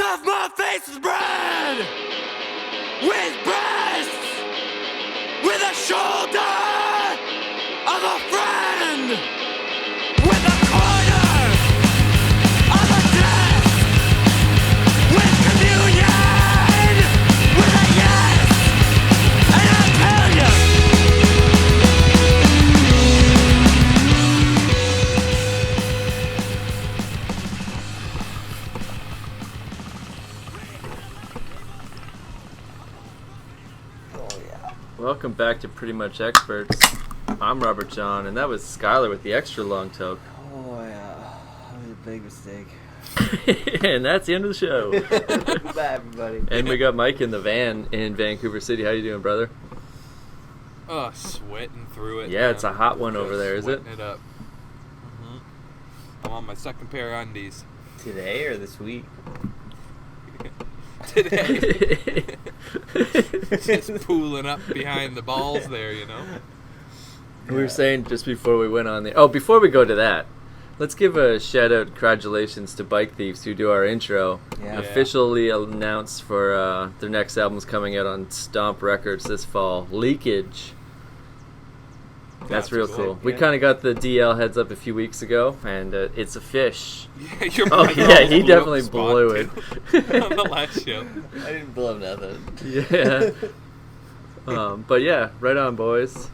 Stuff my face with bread, with breasts, with a shoulder of a friend, with a corner of a desk, with communion, with a yes, and I'll tell you. Welcome back to Pretty Much Experts. I'm Robert John, and that was Skyler with the extra long toke. Oh yeah, that was a big mistake. And that's the end of the show. Bye everybody. And we got Mike in the van in Vancouver City. How you doing, brother? Oh, sweating through it. Yeah, man. it's a hot one over there, is it? Sweating it up. I'm on my second pair of undies. Today or this week? Today. Just pooling up behind the balls there, you know? We were saying just before we went on there. Oh, before we go to that, let's give a shout out, congratulations to Bike Thieves who do our intro. Yeah. Officially announced for their next album's coming out on Stomp Records this fall. Leakage. That's real cool. We Yeah. kind of got the DL heads up a few weeks ago, and it's a fish. Yeah, your Oh, brother yeah, he blew up definitely the spot, blew it. too, on the last show. I didn't blow nothing. Yeah. But yeah, right on, boys.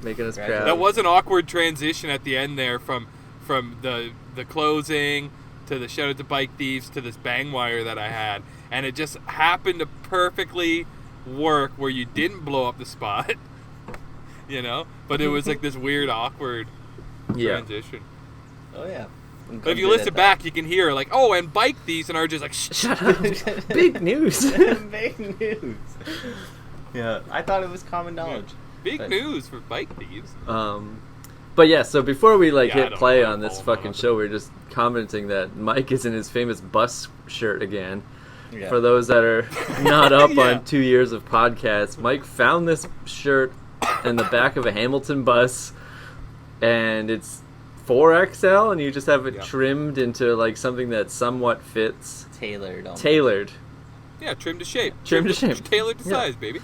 Making us proud. That was an awkward transition at the end there from the closing to the shout out to Bike Thieves to this bang wire that I had, and it just happened to perfectly work where you didn't blow up the spot, you know, but it was like this weird awkward transition. Oh yeah. But if you listen back, you can hear like, oh, and Bike Thieves, and are just like, Shut up. Big news. Big news. Yeah, I thought it was common knowledge. big But- news for Bike Thieves. But yeah, so before we Yeah, I hit don't play know. on this Oh, fucking no. show, we were just commenting that Mike is in his famous bus shirt again. Yeah. For those that are not up Yeah. on 2 years of podcasts, Mike found this shirt in the back of a Hamilton bus, and it's 4XL, and you just have it Yeah. trimmed into like something that somewhat fits. Tailored. almost. Tailored. Yeah, trimmed to shape. Trimmed to shape. Tailored to Yeah. size, baby.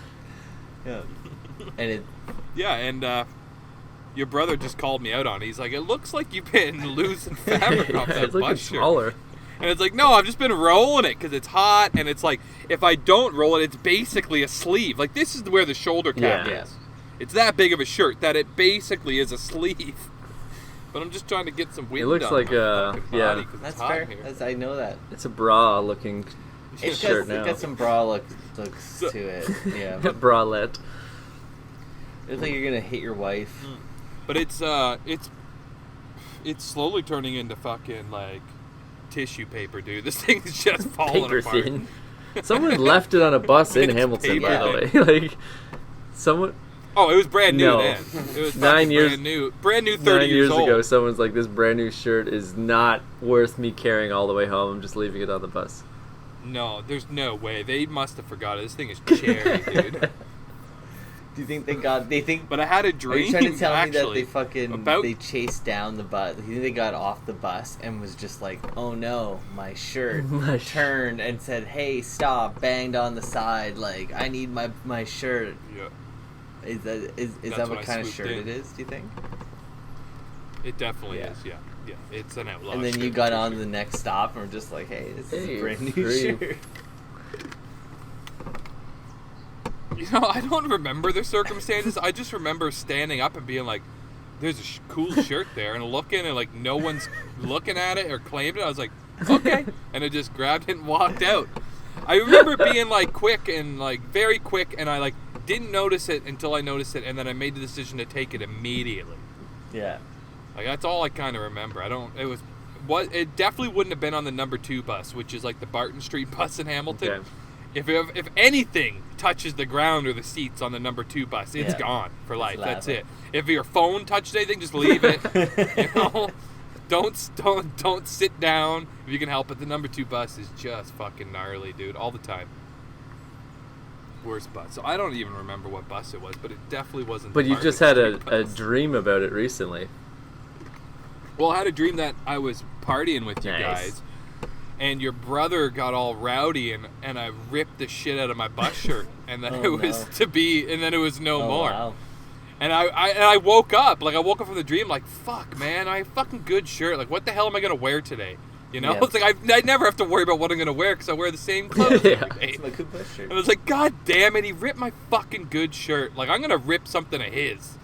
Yeah. And it. Yeah, and your brother just called me out on it. He's like, it looks like you've been losing fabric off that It's looking bus shirt. smaller. And it's like, no, I've just been rolling it because it's hot, and it's like, if I don't roll it, it's basically a sleeve. Like, this is where the shoulder cap Yeah. is. It's that big of a shirt that it basically is a sleeve. But I'm just trying to get some wind looks on like, my fucking yeah. body 'cause That's it's hot fair. here. I know that. It's a bra looking It's shirt got, now. it got some bra looks to it. Yeah. Bralette. It looks like you're gonna hit your wife. But it's slowly turning into fucking like tissue paper, dude. This thing's just falling Paper apart. thin. Someone left it on a bus in It's Hamilton, by the paper way. Like, someone Oh, it was brand new No. then. It was 9 fucking years- brand new, 30 9 years old. ago, someone's like, this brand new shirt is not worth me carrying all the way home. I'm just leaving it on the bus. No, there's no way. They must have forgot it. This thing is cherry, dude. Do you think they got? They think. But I had a Are dream. you trying to tell me that actually, they fucking about they chased down the bus? You think they got off the bus and was just like, "Oh no, my shirt!" My turned and said, "Hey, stop!" Banged on the side, like, "I need my shirt." Yeah, Is that That's what when I kind of swooped shirt in. it is? Do you think? it definitely Yeah. is. Yeah, yeah. It's an outlaw. And then you shirt. got on to the next stop and were just like, "Hey, this is Hey, a brand new free. shirt." You know, I don't remember the circumstances. I just remember standing up and being like, "There's a cool shirt there," and looking, and like no one's looking at it or claimed it. I was like, "Okay," and I just grabbed it and walked out. I remember being like quick and like very quick, and I like didn't notice it until I noticed it, and then I made the decision to take it immediately. Yeah. Like that's all I kind of remember. I don't. It was. What it definitely wouldn't have been on the number 2 bus, which is like the Barton Street bus in Hamilton. Okay. If anything touches the ground or the seats on the number 2 bus, it's Yeah. gone for life. That's lava. it. If your phone touches anything, just leave it. You know, don't sit down if you can help it. The number 2 bus is just fucking gnarly, dude, all the time. Worst bus. So I don't even remember what bus it was, but it definitely wasn't. But the you just had Market Street a bus. dream about it recently. Well, I had a dream that I was partying with you Nice. guys, and your brother got all rowdy, and I ripped the shit out of my bus shirt, and then it was no more. Wow. And I woke up from the dream like, fuck, man, I have a fucking good shirt. Like, what the hell am I gonna wear today? You know, Yeah. it's like I never have to worry about what I'm gonna wear because I wear the same clothes Yeah. every day. It's my good bus shirt. And I was like, God damn it, he ripped my fucking good shirt. Like, I'm gonna rip something of his.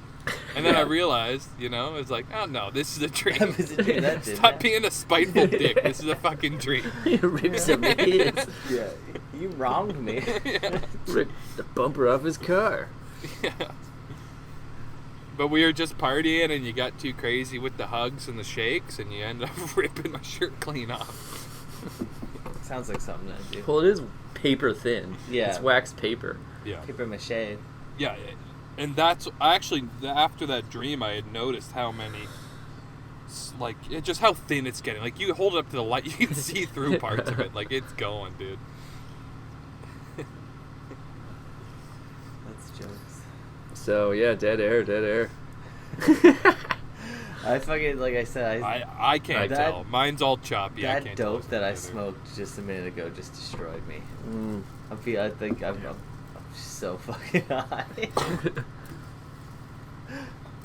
And then I realized, you know, it's like, oh no, this is a dream. That was a dream, that did Stop that. being a spiteful dick. This is a fucking dream. He rips some of his. Yeah, you wronged me. Ripped the bumper off his car. Yeah. But we were just partying, and you got too crazy with the hugs and the shakes, and you ended up ripping my shirt clean off. Sounds like something to do. Well, it is paper thin. Yeah. It's waxed paper. Yeah. Paper mache. Yeah. And that's actually, after that dream, I had noticed how many, like, just how thin it's getting. Like, you hold it up to the light, you can see through parts of it. Like, it's going, dude. That's jokes. So, yeah, dead air. I fucking, like I said, I can't That- tell. Mine's all choppy. I that can't tell dope what's that I together. smoked just a minute ago just destroyed me. Mm. I think I'm so fucking high.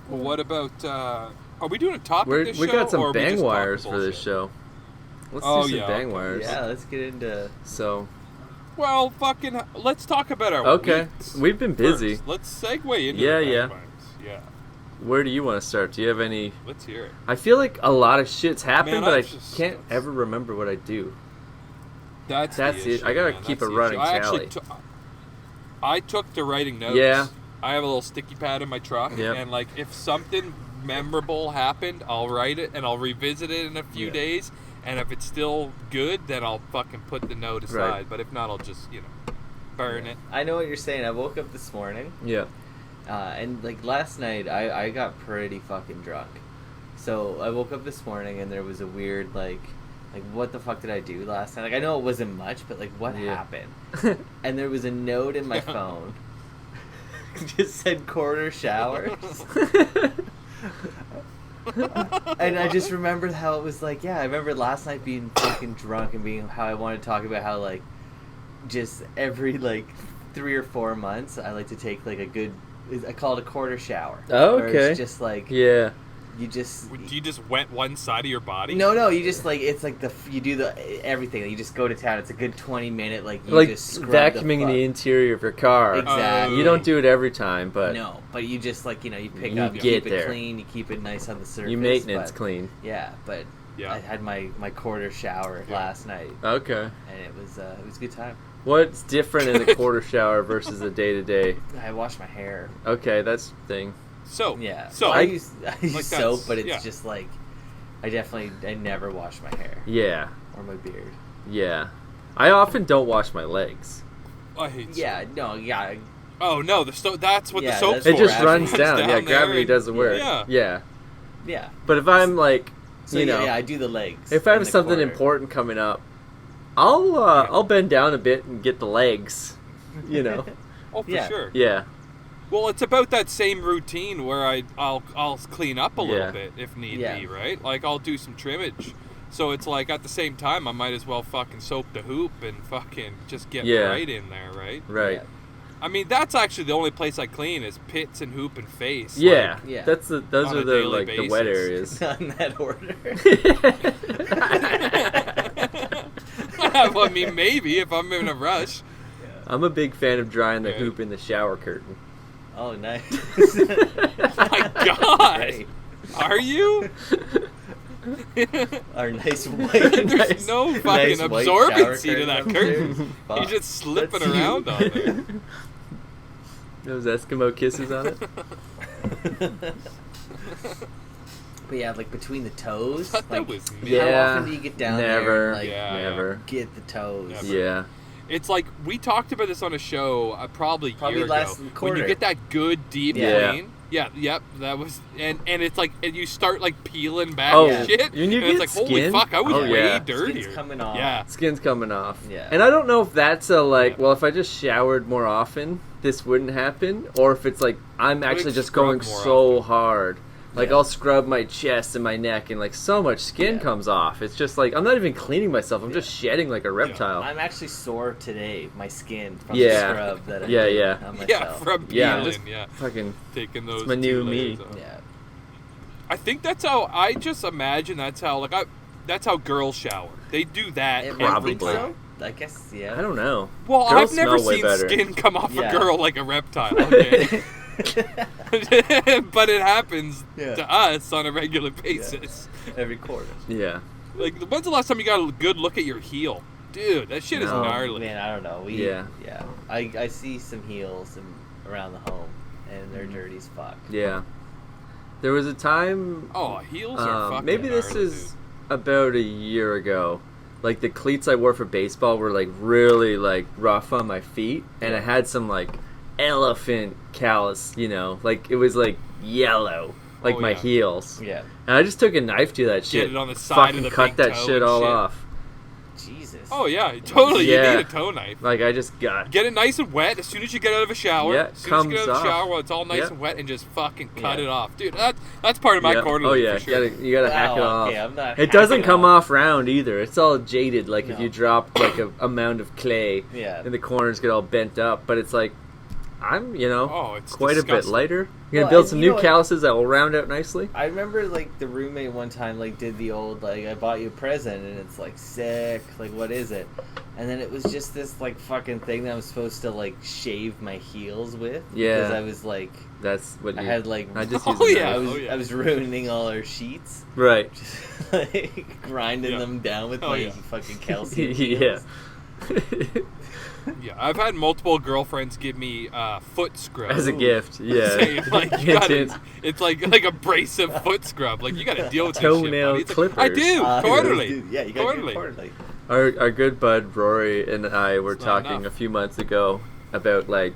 Well, what about, are we doing a topic We this show? got some or are we bang just talking wires for this bullshit? show. Let's Oh, do some yeah, bang okay. wires. Yeah, let's get into. So, Well, fucking, let's talk about our okay. weeks We've been busy. first. Let's segue into Yeah, the yeah. bang bangs. Yeah, Where do you want to start? Do you have any... let's hear it. I feel like a lot of shit's happened, Man, but I I've just- can't ever remember what I do. That's the the issue. I gotta man. keep That's a the running issue. I actually tally. I took to writing notes. Yeah. I have a little sticky pad in my truck, Yep. and like if something memorable happened, I'll write it and I'll revisit it in a few Yeah. days. And if it's still good, then I'll fucking put the note aside. Right. But if not, I'll just burn it. I know what you're saying. I woke up this morning, Yeah. and like last night, I got pretty fucking drunk. So I woke up this morning and there was a weird like what the fuck did I do last night? Like I know it wasn't much, but like what Yeah. happened? And there was a note in my phone. Just said quarter showers. And I just remembered how it was like, yeah, I remember last night being fucking drunk and being how I wanted to talk about how like just every like 3 or 4 months I like to take like a good, I call it a quarter shower. Oh, Where okay. it's just like Yeah. you just Do you just wet one side of your body? no, you just like it's like you do the everything. You just go to town. It's a good 20-minute like you Like just scrub vacuuming the the interior of your car. Exactly. You don't do it every time, but No, but you just like you pick You up, you get keep there. it clean, you keep it nice on the surface. you maintenance but- clean. Yeah, but Yeah. I had my quarter shower Yeah. last night, Okay. and it was a good time. What's different in the quarter shower versus the day-to-day? I washed my hair. Okay, that's the thing. So Yeah, So I use like soap, that's- but it's yeah. just like I never wash my hair Yeah. or my beard. Yeah. I often don't wash my legs. I hate Yeah, no, yeah, Oh no, that's what the Yeah, soap's that's It for. just Gravity runs down. Yeah, there gravity and- doesn't work. Yeah. Yeah. yeah. But if I'm like, So you know, yeah, I do the legs. if I and have the something quarter. important coming up, I'll bend down a bit and get the legs. You know. Oh, for Yeah. sure. Yeah. Well, it's about that same routine where I'll clean up a Yeah. little bit if need Yeah. be, right? Like I'll do some trimmage. So it's like at the same time I might as well fucking soap the hoop and fucking just get Yeah. right in there, right? Right. Yeah. I mean, that's actually the only place I clean is pits and hoop and face. Yeah. Like, Yeah. Those On are a the daily like the wet basis. areas. in that order. well, I mean, maybe if I'm in a rush. I'm a big fan of drying the Okay. hoop in the shower curtain. Oh, nice. My God, Great. are you? Our nice white. There's Nice- no fucking nice white shower absorbency to that curtain curtain. upstairs. You're Fuck. just slipping That's around you. on there. Those Eskimo kisses on it. But yeah, like between the toes. Thought that Like, was me. Yeah. How often do you get down Never. there and like Yeah. Never. get the toes? Never. Yeah. It's like we talked about this on a show probably a Probably year last ago. When quarter. you get that good deep Yeah. clean. Yeah, yep, that was and it's like and you start like peeling back Oh, and shit. when you and it's get like holy skin? fuck, I was Oh, way yeah. dirtier. Skin's coming off. Yeah. Skin's coming off. Yeah. And I don't know if that's a like, Yeah. well, if I just showered more often, this wouldn't happen, or if it's like I'm actually Would just scrub going more so often. hard Like, Yeah. I'll scrub my chest and my neck, and like so much skin Yeah. comes off. It's just like I'm not even cleaning myself. I'm just shedding like a reptile. I'm actually sore today. My skin from Yeah. the scrub that I Yeah, did yeah. on Yeah, myself. from Yeah, peeling, just yeah. Fucking, Taking those my new 2 layers me. off. Yeah. I think that's how, I just imagine that's how, like, that's how girls shower. They do that It every Probably. time. I guess, yeah. I don't know. Well, Girls I've never smell way seen better. skin come off Yeah. a girl like a reptile, okay? But it happens Yeah. to us on a regular basis. Every quarter. Yeah. Like, when's the last time you got a good look at your heel? Dude, that shit is No. gnarly. Man, I don't know. Yeah. I see some heels around the home, and they're dirty as fuck. Yeah. There was a time. Oh, heels are fucking maybe this gnarly, is about a year ago. Like the cleats I wore for baseball were like really like rough on my feet, and I had some like elephant callus. You know, like it was like yellow, like Oh, my yeah. heels. Yeah. And I just took a knife to that shit. it on the side fucking of the cut big that toe shit and all shit. off. Jesus. Oh, yeah, totally. Yeah. You need a toe knife. Like I just got. Get it nice and wet as soon as you get out of a shower. Yeah, as soon as you get out of comes the shower off. while it's all nice Yeah. and wet, and just fucking cut Yeah. it off. Dude, that's part of my Yeah. quarterly Oh yeah, for sure. you gotta hack it Wow, off. okay, I'm not It doesn't hacking come off. off round either. It's all jaded. Like if No. you drop like a mound of clay, Yeah. and the corners get all bent up. But it's like I'm, Oh, it's quite a bit disgusting. lighter. You're gonna Well, build and some you new know what- calluses that will round out nicely. I remember like the roommate one time like did the old like I bought you a present and it's like sick, like what is it? And then it was just this like fucking thing that I was supposed to like shave my heels with. Yeah. Because I was like That's what I you, had like I just Oh, use a yeah. knife. I was ruining all our sheets. Right. Just like grinding Yeah. them down with Oh, my yeah. fucking calcium Yeah. heels. Yeah, I've had multiple girlfriends give me foot scrub. As a gift, yeah. Saying, like, you Hint, gotta, hint. it's like abrasive foot scrub. Like, you gotta deal with this shit, Toenail buddy. It's like, clippers. I do, quarterly. Dude, yeah, you gotta do Quarterly. it quarterly. Our good bud Rory and I were It's not talking enough. a few months ago about like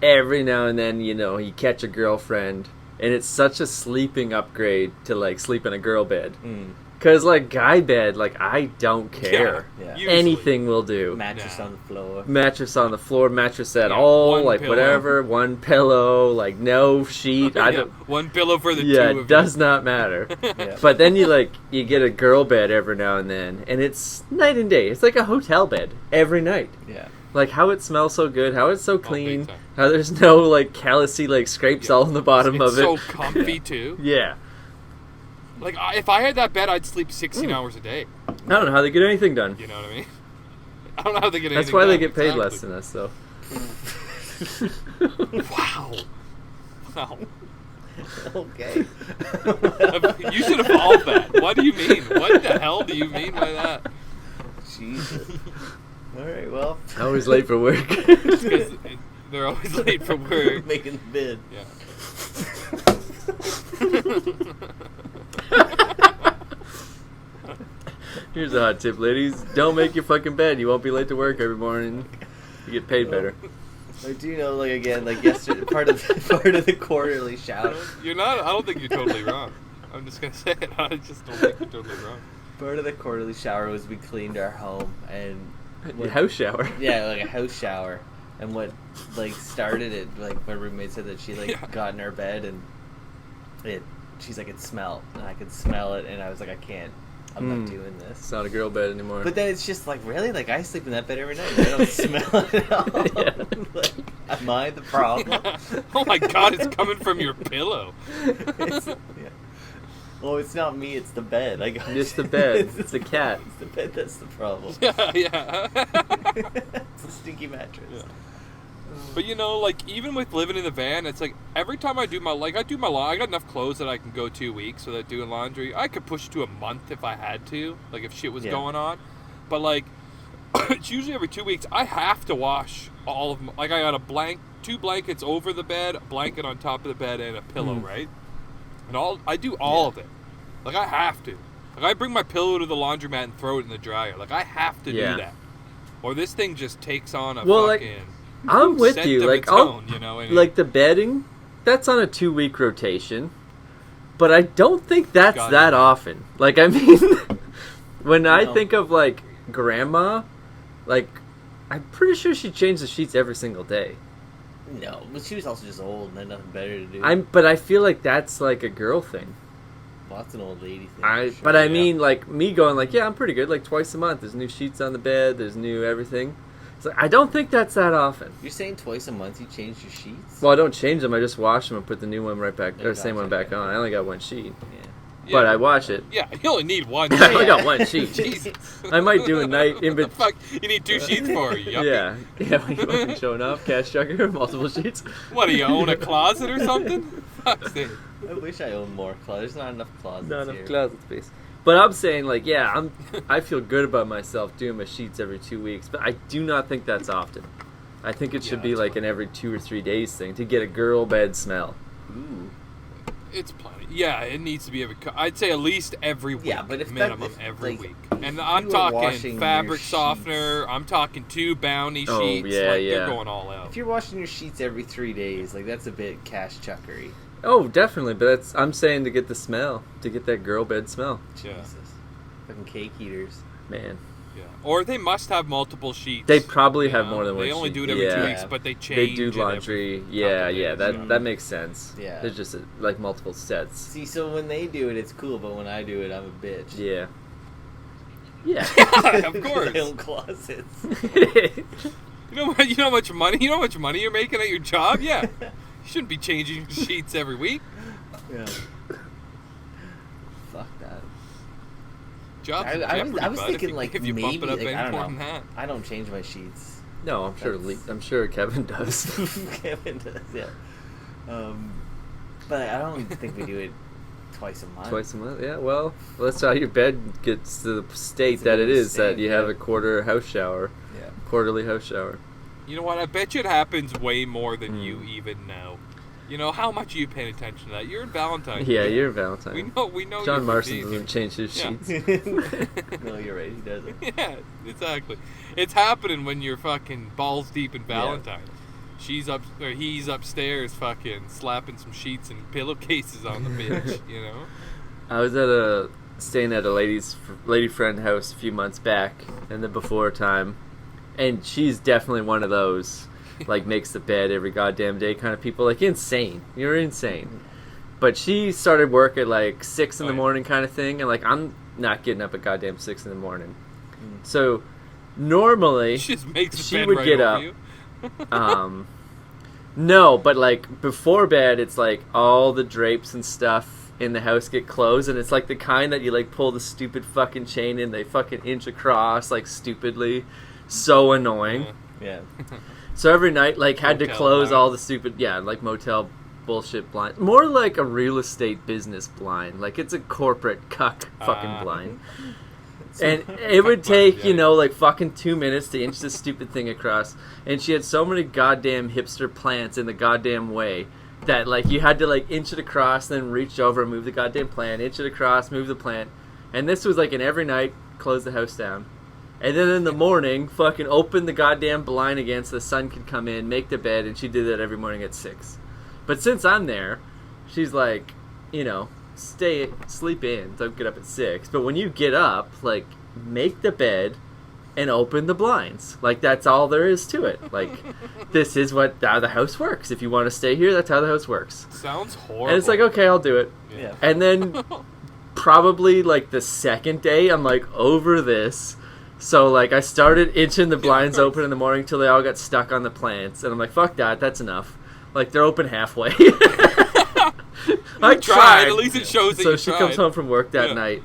every now and then you catch a girlfriend and it's such a sleeping upgrade to like sleep in a girl bed. Mm. Cause like guy bed, like I don't care. Yeah. Usually. Anything will do. Mattress Nah. on the floor. Mattress on the floor, mattress at Yeah, all, one like pillow. whatever, one pillow, like no sheet. I Yeah, don't. one pillow for the Yeah, two it of does not matter. Yeah. But then you get a girl bed every now and then, and it's night and day. It's like a hotel bed every night. Yeah. Like how it smells so good, how it's so big clean, time. how there's no like callousy like scrapes Yeah. all on the bottom It's of it. so comfy too. Yeah, Like if I had that bed, I'd sleep 16 hours a day. I don't know how they get anything done. You know what I mean? I don't know how they get. That's anything why they done, get paid less exactly. than us, though. Wow. Wow. Okay. You should evolve that. What do you mean? What the hell do you mean by that? Jesus. All right. Well. I was late for work. Because they're always late for work. Making the bid. Yeah. Here's a hot tip, ladies: don't make your fucking bed. You won't be late to work every morning. You get paid better. I do know, like again, like yesterday, part of the quarterly shout. You're not. I don't think you're totally wrong. I'm just gonna say it. I just don't think you're totally wrong. Part of the quarterly shower was we cleaned our home and Your house shower. yeah, like a house shower. And what like started it, like my roommate said that she like Yeah. got in our bed and she's like it smelled and I could smell it and I was like I'm not doing this. It's not a girl bed anymore. But then it's just like really like I sleep in that bed every night. And I don't smell it at all. Yeah. Like, am I the problem? Oh my god, it's coming from your pillow. It's, yeah. Oh, it's not me. It's the bed. It's the bed. It's the cat. It's the bed that's the problem. Yeah, yeah. It's a stinky mattress. Yeah. But you know, like even with living in the van, it's like every time I do my laundry, I got enough clothes that I can go 2 weeks without doing laundry. I could push to a month if I had to, like if shit was Yeah. going on. But like, it's usually every 2 weeks. I have to wash all of my, like I got two blankets over the bed, a blanket on top of the bed, and a pillow, right? And I do all of it. Like I have to. Like I bring my pillow to the laundromat and throw it in the dryer. Like I have to Yeah. do that, or this thing just takes on a Well, like, fucking. I'm with scent you. of Like its I'll, own, you know, and like the bedding, that's on a 2-week rotation. But I don't think that's Got that it. often. Like I mean, when I No. think of like grandma, like I'm pretty sure she changed the sheets every single day. No, but she was also just old and had nothing better to do. But I feel like that's like a girl thing. Well, that's an old lady thing. For sure. But I mean, like me going like, yeah, I'm pretty good. Like twice a month, there's new sheets on the bed, there's new everything. So I don't think that's that often. You're saying twice a month you change your sheets? Well, I don't change them. I just wash them and put the new one right back, Oh, or same one back gotcha. on. I only got one sheet, Yeah. but I wash it. Yeah, you only need one. I only got one sheet. Jesus. I might do a night in What the between. fuck? You need 2 sheets for it. Yeah, when you fucking showing off, cash chucker, multiple sheets. What, do you own a closet or something? Fuck's sake. I wish I owned more closets. There's not enough closets Not enough here. closet space. But I'm saying, like, yeah, I feel good about myself doing my sheets every 2 weeks, but I do not think that's often. I think it should be that's like fine. an every 2 or 3 days thing to get a girl bed smell. Ooh. It's plenty. Yeah, it needs to be I'd say at least every week. Yeah, but if minimum if, every like, week. if And you I'm were talking washing fabric your softener. I'm talking 2 Bounty Oh, sheets. yeah, like, yeah. They're going all out. If you're washing your sheets every 3 days, like that's a bit cash chuckery. Oh, definitely, but I'm saying to get the smell, to get that girl bed smell. Yeah. Jesus. Fucking cake eaters. Man, Yeah. Or they must have multiple sheets. they probably you have know? more than one They only sheet. do it every yeah. 2 weeks, but they change They do it laundry. every Yeah, couple yeah, days, that makes sense. Yeah. There's just like multiple sets. See, so when they do it, it's cool, but when I do it, I'm a bitch. Yeah. Yeah. Of course. I own closets. You know how much money you're making at your job? Yeah. You shouldn't be changing sheets every week. Yeah. Fuck that. Jobs I in was jeopardy, bud, thinking, if like, you maybe, bump it up like, any I don't more know. than that. I don't change my sheets. No, I'm sure Kevin does. Kevin does, yeah. But I don't think we do it twice a month. Twice a month, yeah. Well, that's how your bed gets to the state It's a that it good is. That state, you have yeah. a quarter house shower, Yeah. quarterly house shower. You know what? I bet you it happens way more than you Hmm. even know. You know, how much are you paying attention to that? You're in Valentine's. Yeah, Day. you're Valentine. We know John you're Marston behavior. doesn't change his Yeah. sheets. No, you're right. He doesn't. Yeah, exactly. It's happening when you're fucking balls deep in Valentine. He's upstairs fucking slapping some sheets and pillowcases on the bitch, you know? I was staying at a lady friend house a few months back in the before time, and she's definitely one of those like makes the bed every goddamn day kind of people. Like insane. You're insane. But she started work at like 6 in the Right. morning kind of thing, and like I'm not getting up at goddamn 6 in the morning. So normally She just makes the she bed would right get over up. you. No, but like before bed, it's like all the drapes and stuff in the house get closed, and it's like the kind that you like pull the stupid fucking chain in, they fucking inch across like stupidly, so annoying. Yeah. Yeah. So every night, like had to Motel close all blinds. the stupid, like motel bullshit blind, more like a real estate business blind, like it's a corporate cuck fucking blind. And it would take, blind, yeah. like fucking 2 minutes to inch this stupid thing across. And she had so many goddamn hipster plants in the goddamn way that like you had to like inch it across, then reach over and move the goddamn plant, inch it across, move the plant. And this was like an every night, close the house down. And then in the morning, fucking open the goddamn blind again so the sun could come in, make the bed, and she did that every morning at 6. But since I'm there, she's like, sleep in, don't get up at 6. But when you get up, like, make the bed and open the blinds. Like, that's all there is to it. Like, this is how the house works. If you want to stay here, that's how the house works. Sounds horrible. And it's like, okay, I'll do it. Yeah. And then probably, like, the second day, I'm, like, over this. So, like, I started inching the blinds open in the morning till they all got stuck on the plants. And I'm like, fuck that, that's enough. Like, they're open halfway. I tried. At least it shows that So you she tried. comes home from work that Yeah. night.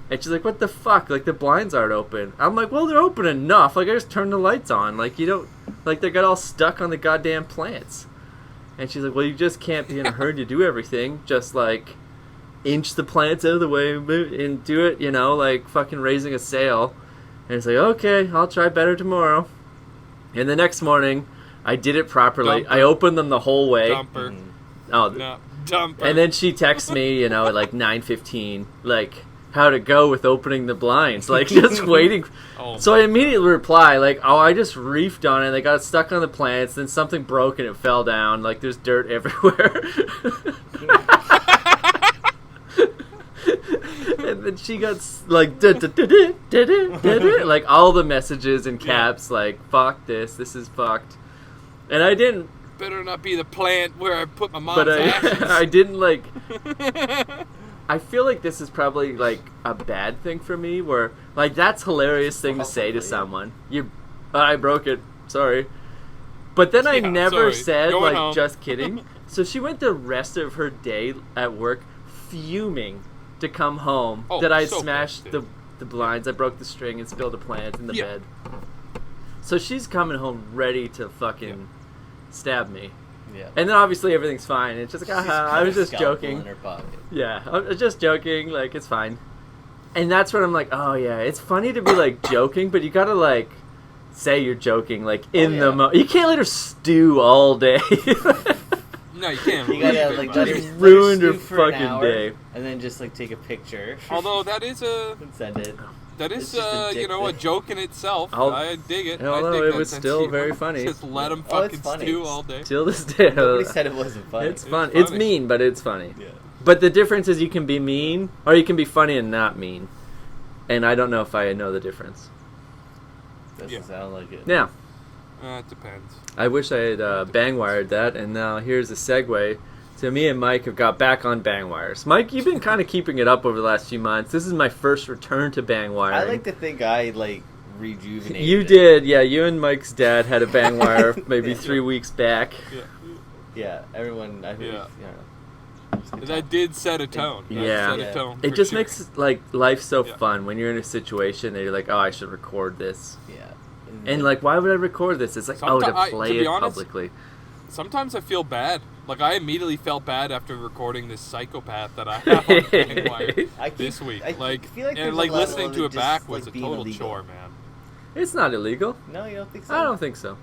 And she's like, what the fuck? Like, the blinds aren't open. I'm like, well, they're open enough. Like, I just turned the lights on. Like, you don't... Like, they got all stuck on the goddamn plants. And she's like, well, you just can't be in a hurry to do everything. Just, like, inch the plants out of the way and do it, like fucking raising a sail. And it's like, okay, I'll try better tomorrow. And the next morning, I did it properly. Dumper. I opened them the whole way. Dumper. Oh, No, dumper. and then she texts me, at like 9:15, like how to go with opening the blinds, like just waiting. Oh, So I immediately reply, like, oh, I just reefed on it. They got stuck on the plants. Then something broke and it fell down. Like there's dirt everywhere. And then she got like like all the messages in caps, like fuck this is fucked. And I didn't better not be the plant where I put my mom's But ashes. I didn't like. I feel like this is probably like a bad thing for me, where like that's hilarious thing to say to someone. I broke it. Sorry. But then I never sorry. said Going like home. just kidding. So she went the rest of her day at work fuming to come home that I so smashed pissed, the blinds, I broke the string and spilled a plant in the Yeah. bed. So she's coming home ready to fucking stab me. Yeah. And then obviously everything's fine. It's just like, She's I got was a just scalpel joking. in her pocket. Yeah, I was just joking. Like, it's fine. And that's when I'm like, oh yeah, it's funny to be like joking, but you gotta like say you're joking like in the moment. You can't let her stew all day. No, you can't. You gotta ruin like it, let man. her Ruined her stew for an fucking hour, day. and then just like take a picture. Although that is a and send it. It's just a addictive. joke in itself. I'll- I dig it. Although I dig it that was sense still of humor. very funny. Just let them Oh, it's fucking funny. stew all day. Till this day, Nobody said it wasn't funny. it's fun. It's It's funny. mean, but it's funny. Yeah. But the difference is you can be mean, or you can be funny and not mean. And I don't know if I know the difference. Doesn't Yeah. sound like it. Yeah. It depends. I wish I had bang wired that, and now here's a segue. So me and Mike have got back on bang wires. Mike, you've been kind of keeping it up over the last few months. This is my first return to bang wiring. I like to think I like rejuvenated. You it. did, yeah. You and Mike's dad had a bang wire maybe 3 weeks back. Yeah. Yeah, everyone. I think. Yeah. Yeah. That did set a tone. That Yeah. set Yeah. a tone. It for just sure. makes like life so Yeah. fun when you're in a situation that you're like, oh, I should record this. Yeah. And like, why would I record this? It's like, oh, to play to it be honest, publicly. Sometimes I feel bad. Like, I immediately felt bad after recording this psychopath that I have on Bang Wire I keep- this week. I Like, feel like there's and a like level listening of to it it just, back was like, a being total illegal. chore, man. It's not illegal. No, you don't think so? I don't think so.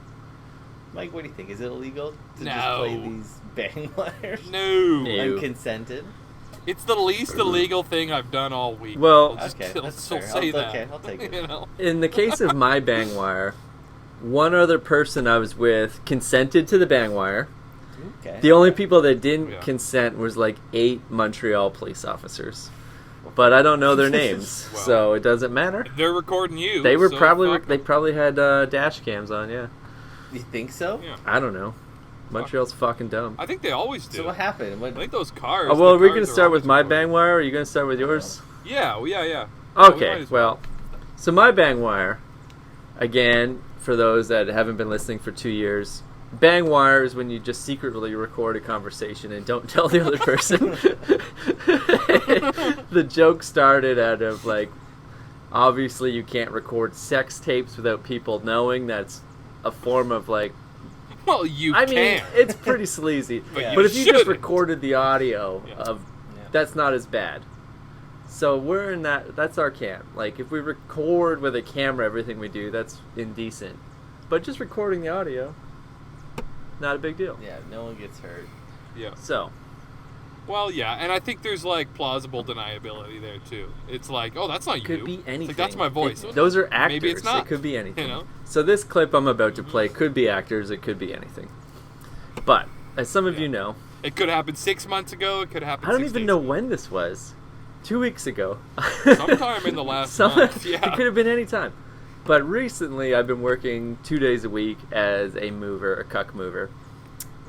Mike, what do you think? Is it illegal to No. just play these bang wires? No. Ew. Unconsented? It's the least illegal thing I've done all week. Well- I'll just, Okay, I'll that's still fair. say that. Okay, I'll take it. You know? In the case of my bang wire, one other person I was with consented to the bang wire. Okay. The only people that didn't Yeah. consent was like 8 Montreal police officers. But I don't know their names, Well. so it doesn't matter. They're recording you. They were so probably fuck they 'em. probably had dash cams on. Yeah, You think so? Yeah. I don't know. Montreal's fucking dumb. I think they always do. So what happened? What, I think those cars. Oh, well, the are we cars gonna start with always my recording. bang wire? Or are you gonna start with yours? Yeah, well, yeah. Well, we might Okay, as well, so my bang wire, again, for those that haven't been listening for 2 years, bang wire is when you just secretly record a conversation and don't tell the other person. The joke started out of like, obviously you can't record sex tapes without people knowing. That's a form of like, Well, you I can. mean, it's pretty sleazy. But you But if you just shouldn't. recorded the audio Yeah. of, Yeah. that's not as bad. So we're in that. That's our camp. Like if we record with a camera, everything we do, that's indecent. But just recording the audio, not a big deal. Yeah, no one gets hurt. Yeah. So Well, yeah, and I think there's like plausible deniability there too. It's like, oh, that's not it could you. be It's anything. like, that's my voice. Those are actors. Maybe it's not. It could be anything. You know? So this clip I'm about to play could be actors. It could be anything. But as some of Yeah. you know, It could have happened 6 months ago. It could have happened. I don't 6 even days know ago. when this was. 2 weeks ago. Sometime in the last month. Yeah. It could have been any time. But recently, I've been working 2 days a week as a mover, a cuck mover.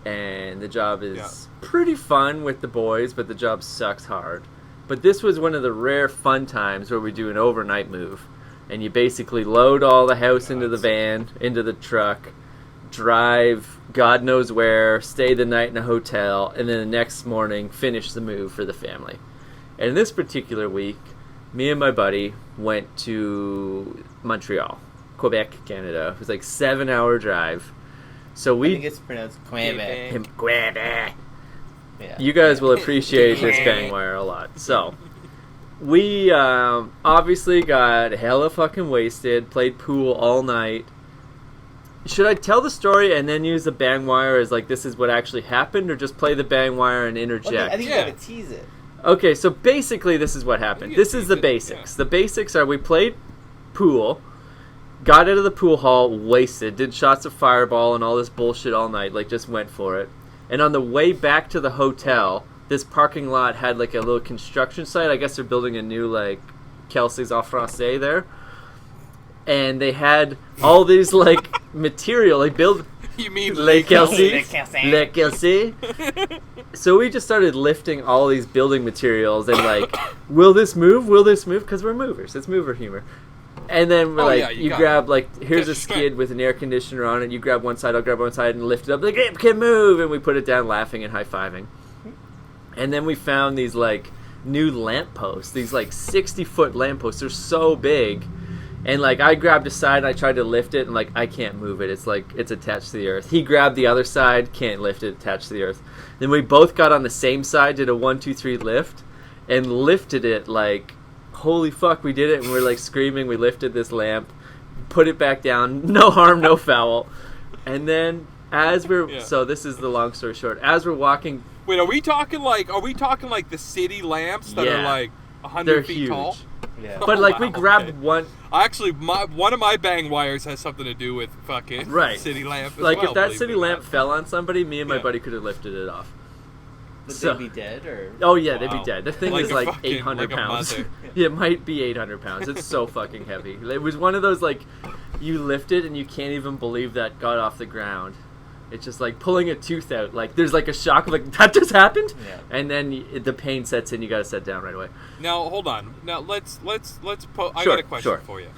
And the job is pretty fun with the boys, but the job sucks hard. But this was one of the rare fun times where we do an overnight move. And you basically load all the house into the van, into the truck, drive God knows where, stay the night in a hotel, and then the next morning finish the move for the family. And this particular week, me and my buddy went to Montreal, Quebec, Canada. It was like 7-hour drive. So I think we, it's pronounced Quebec. Quebec. Yeah. You guys will appreciate this bang wire a lot. So we obviously got hella fucking wasted, played pool all night. Should I tell the story and then use the bang wire as like this is what actually happened, or just play the bang wire and interject? I think Yeah. you gotta tease it. Okay, so basically this is what happened. You can This is the tease it, basics. yeah. The basics are we played pool, got out of the pool hall wasted, did shots of Fireball and all this bullshit all night, like just went for it. And on the way back to the hotel, this parking lot had like a little construction site. I guess they're building a new like Kelsey's en Francais there. And they had all these like material, like You mean Le Kelsey? Kelsey. Le Kelsey? So we just started lifting all these building materials and like, will this move? Will this move? Because we're movers. It's mover humor. And then we're you grab here's a skid with an air conditioner on it. You grab one side, I'll grab one side, and lift it up. Like, it can move, and we put it down, laughing and high fiving. And then we found these new lampposts. These 60-foot lampposts. They're so big. And I grabbed a side and I tried to lift it and I can't move it. It's it's attached to the earth. He grabbed the other side, can't lift it, attached to the earth. Then we both got on the same side, did a 1, 2, 3 lift, and lifted it holy fuck, we did it. And we're screaming. We lifted this lamp, put it back down, no harm, no foul. And then as we're so this is the long story short. As we're walking. Wait, are we talking the city lamps that are 100 they're feet huge. tall? Yeah. But we grabbed one. Actually, one of my bang wires has something to do with fucking city lamp. As well, if that city lamp fell on somebody, me and my buddy could have lifted it off. Would they be dead or? Oh yeah, they'd be dead. The thing is 800 a pounds. mother. Yeah, it might be 800 pounds. It's so fucking heavy. It was one of those you lift it and you can't even believe that got off the ground. It's just pulling a tooth out. There's a shock of that just happened, and then the pain sets in. You got to set down right away. Now hold on. Now let's. I got a question for you.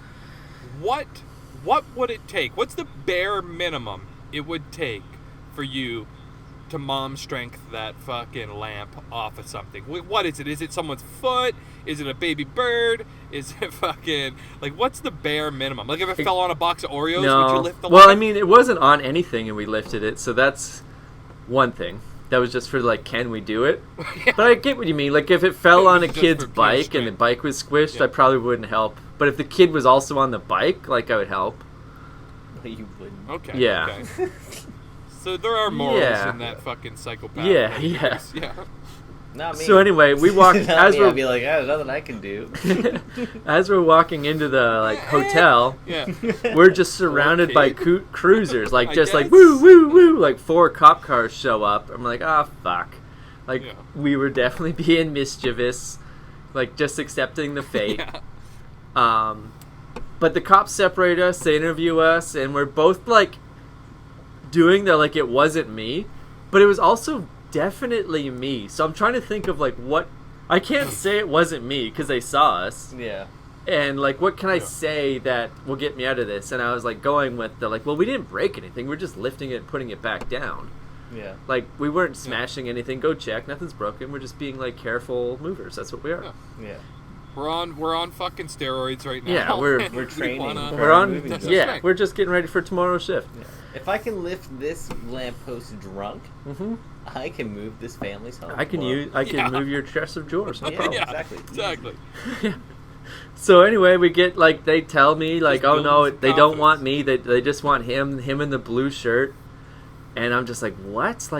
What would it take? What's the bare minimum it would take for you to mom strength that fucking lamp off of something? What is it? Is it someone's foot? Is it a baby bird? Is it fucking what's the bare minimum? If it fell on a box of Oreos, would you lift the lamp? Well, I mean, it wasn't on anything and we lifted it, so that's one thing. That was just for can we do it? Yeah. But I get what you mean. If it fell on a kid's bike and the bike was squished, I probably wouldn't help. But if the kid was also on the bike, I would help. You wouldn't. Okay. Yeah. Okay. So there are morals in that fucking psychopath. Yeah. Not me. So anyway, we walked as we're. I'd be there's nothing I can do. As we're walking into the hotel, we're just surrounded by cruisers, woo woo woo, 4 cop cars show up. I'm fuck, we were definitely being mischievous, just accepting the fate. But the cops separate us, they interview us, and we're both doing the it wasn't me, but it was also definitely me. So I'm trying to think of what I can't say it wasn't me because they saw us. Yeah. And what can I say that will get me out of this? And I was going with the well, we didn't break anything. We're just lifting it and putting it back down. Yeah. We weren't smashing anything. Go check. Nothing's broken. We're just being careful movers. That's what we are. Yeah. We're on fucking steroids right now. Yeah, we're training. We're on. Yeah, we're just getting ready for tomorrow's shift. Yeah. If I can lift this lamppost drunk, I can move this family's home. I can move your chest of drawers. No problem. Yeah, exactly. Yeah. So anyway, we get they tell me oh no, they don't want me. They just want him in the blue shirt, and I'm just what?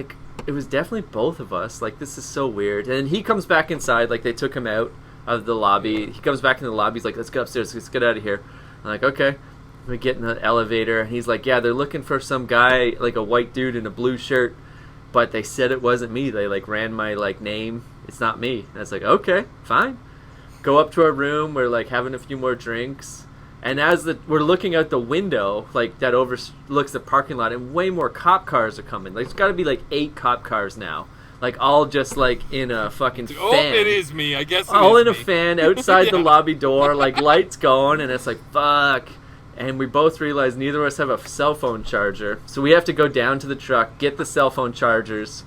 It was definitely both of us. This is so weird. And he comes back inside. They took him out of the lobby. He comes back in the lobby. He's let's get upstairs. Let's get out of here. I'm okay. We get in the elevator, and he's yeah, they're looking for some guy, a white dude in a blue shirt, but they said it wasn't me. They ran my name. It's not me. And I was okay, fine. Go up to our room. We're having a few more drinks, and as we're looking out the window, that overlooks the parking lot, and way more cop cars are coming. There's got to be 8 cop cars now. All just in a fucking fan. Oh, it is me. I guess all in a fan outside the lobby door, lights going, and it's fuck. And we both realize neither of us have a cell phone charger, so we have to go down to the truck, get the cell phone chargers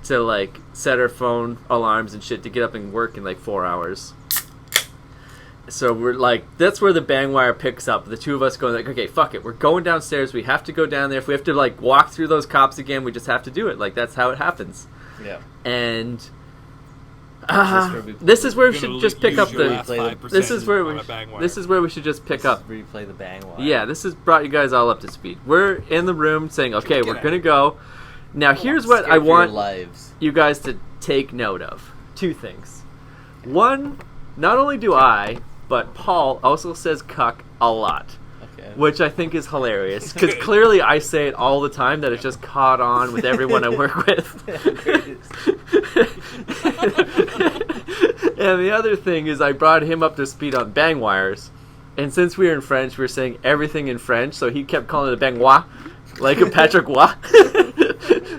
to set our phone alarms and shit to get up and work in 4 hours. So we're that's where the bang wire picks up. The two of us going okay, fuck it, we're going downstairs. We have to go down there. If we have to walk through those cops again, we just have to do it. That's how it happens. Yeah. And this is where we should just pick up the. This is where we should just pick up. Replay the bang wire. Yeah, this has brought you guys all up to speed. We're in the room saying, okay, we're gonna go. Now here's what I want you guys to take note of. 2 things. One, not only do I, but Paul also says "cuck" a lot. Which I think is hilarious, because clearly I say it all the time, that it's just caught on with everyone I work with. And the other thing is I brought him up to speed on bang wires, And since we were in French, we were saying everything in French, so he kept calling it a baignoire, like a Patrick Waugh.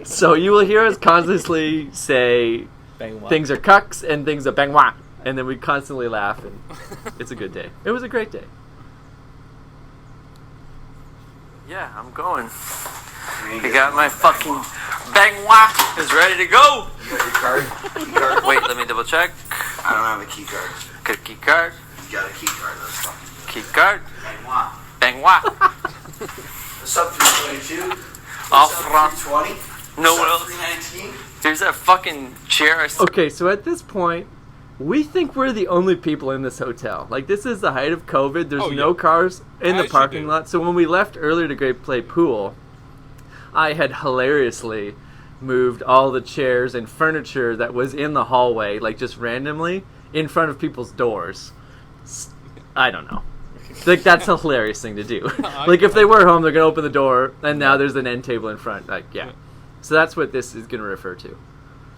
So you will hear us constantly say Bang things are cucks and things are baignoire. And then we constantly laugh, and it's a good day. It was a great day. Yeah, I'm going. I got my fucking baignoire is ready to go. You got your card? Key card? Wait, let me double check. I don't have a key card. Got a key card. You got a key card, that's fucking Key card. Benoit. Baignoire. What's up, 322? Off What's front. up, 320? No What's one up, else. 319? There's that fucking chair. Okay, so at this point, we think we're the only people in this hotel. Like, this is the height of COVID. There's no cars in the As you parking do. lot. So when we left earlier to go play pool, I had hilariously moved all the chairs and furniture that was in the hallway, like just randomly, in front of people's doors. I don't know. Like, that's a hilarious thing to do. Like, if they were home, they're going to open the door, and now there's an end table in front. Like, yeah. So that's what this is going to refer to.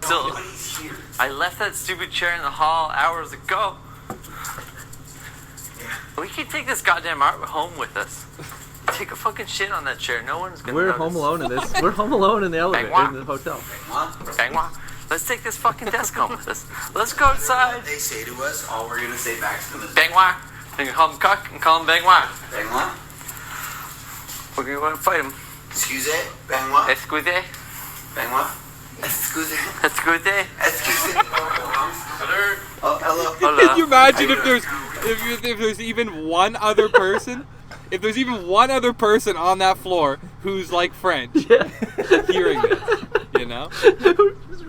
So, Nobody's here. I left that stupid chair in the hall hours ago. We can take this goddamn art home with us. Take a fucking shit on that chair. No one's gonna We're notice. home alone in this. We're home alone in the elevator Bang, in the hotel. Benoit? Bang, let's take this fucking desk home with us. Let's go outside. They say to us, all we're gonna say back to them is Bang, you can call him cuck and call him bang, Benoit? We're gonna fight him. Excuse it? Benoit? Excuse. Benoit? Excuse it? Excuse. Excuse it? Oh, hello. Hola. Can you imagine if there's even one other person? If there's even one other person on that floor who's like French, Yeah. hearing this, you know?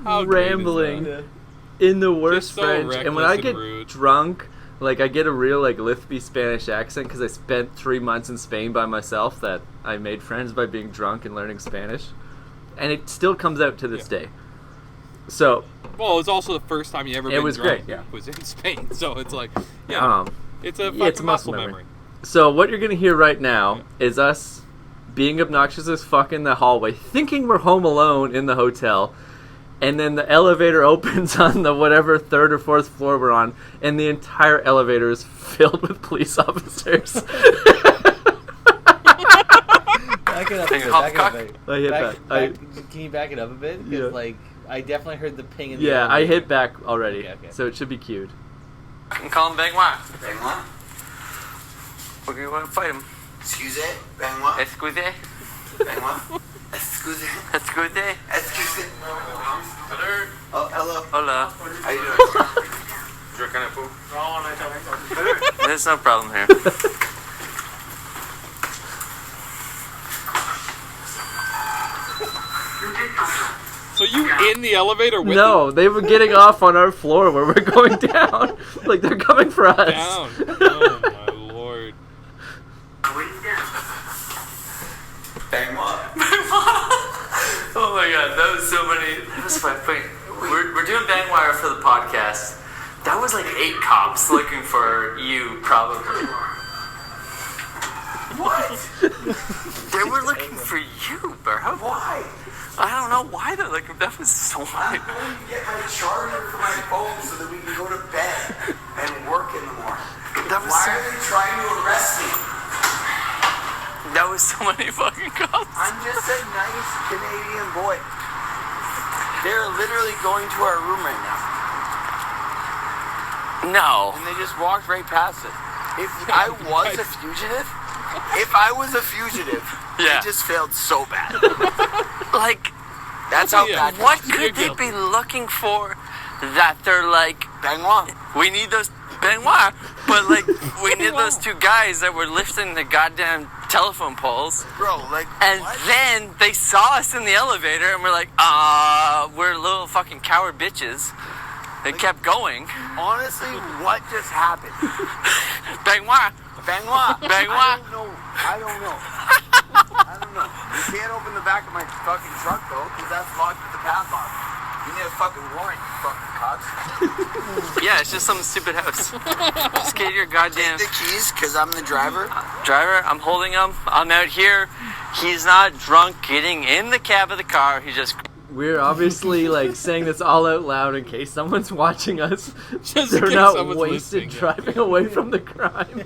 How great is Rambling that? in the worst Just so French. And when I reckless get and rude. drunk, like, I get a real, like, lispy Spanish accent because I spent 3 months in Spain by myself that I made friends by being drunk and learning Spanish. And it still comes out to this day. So, Well, it was also the first time you ever been was drunk. great, yeah. Was in Spain, so it's like, yeah, it's a fucking it's muscle memory. So what you're gonna hear right now is us being obnoxious as fuck in the hallway, thinking we're home alone in the hotel, and then the elevator opens on the whatever 3rd or 4th floor we're on, and the entire elevator is filled with police officers. Back it up a Hang bit. on, Back it up a bit. I hit back. Can you back it up a bit? Because, Yeah. like, I definitely heard the ping in the Yeah, I elevator. hit back already, Okay. so it should be cued. And call him Benoit. Benoit? We're gonna fight him. Excuse it? Benoit? Excuse. Benoit? Excuse it? Excuse. Excuse it? Oh, hello. Hola. How you doing? There's no problem here. So you in the elevator with No, they were getting off on our floor where we're going down. Like, they're coming for us. them down? Oh my lord. Benoit? Oh my god, that was so many. That was funny. We're doing Bangwire for the podcast. That was like 8 cops looking for you, probably. What? They were looking for you, bro. Why? I don't know why they're looking. That was so I'm funny. going to get my charger for my phone so that we can go to bed and work in the morning. That was Why so, are they trying to arrest me? that was so many fucking cops. I'm just a nice Canadian boy. They're literally going to our room right now. No. And they just walked right past it. If I was a fugitive, Yeah. it just failed so bad. Like, That's how Yeah. bad. what You're could they guilty. be looking for that they're like, Benoit. we need those Benoit, but like, we need those 2 guys that were lifting the goddamn telephone poles. Bro, like, And what? then they saw us in the elevator and we're like, we're little fucking coward bitches. They kept going. Honestly, what just happened? Benoit. Benoit. Benoit. I don't know. You can't open the back of my fucking truck, though, because that's locked with the padlock. You need a fucking warrant, you fucking cops. Yeah, it's just some stupid house. Just get your goddamn Take the keys, because I'm the driver. driver. I'm holding him. I'm out here. He's not drunk getting in the cab of the car. He just we're obviously like saying this all out loud in case someone's watching us. Just in They're case not someone's wasted listening, yeah. driving away from the crime.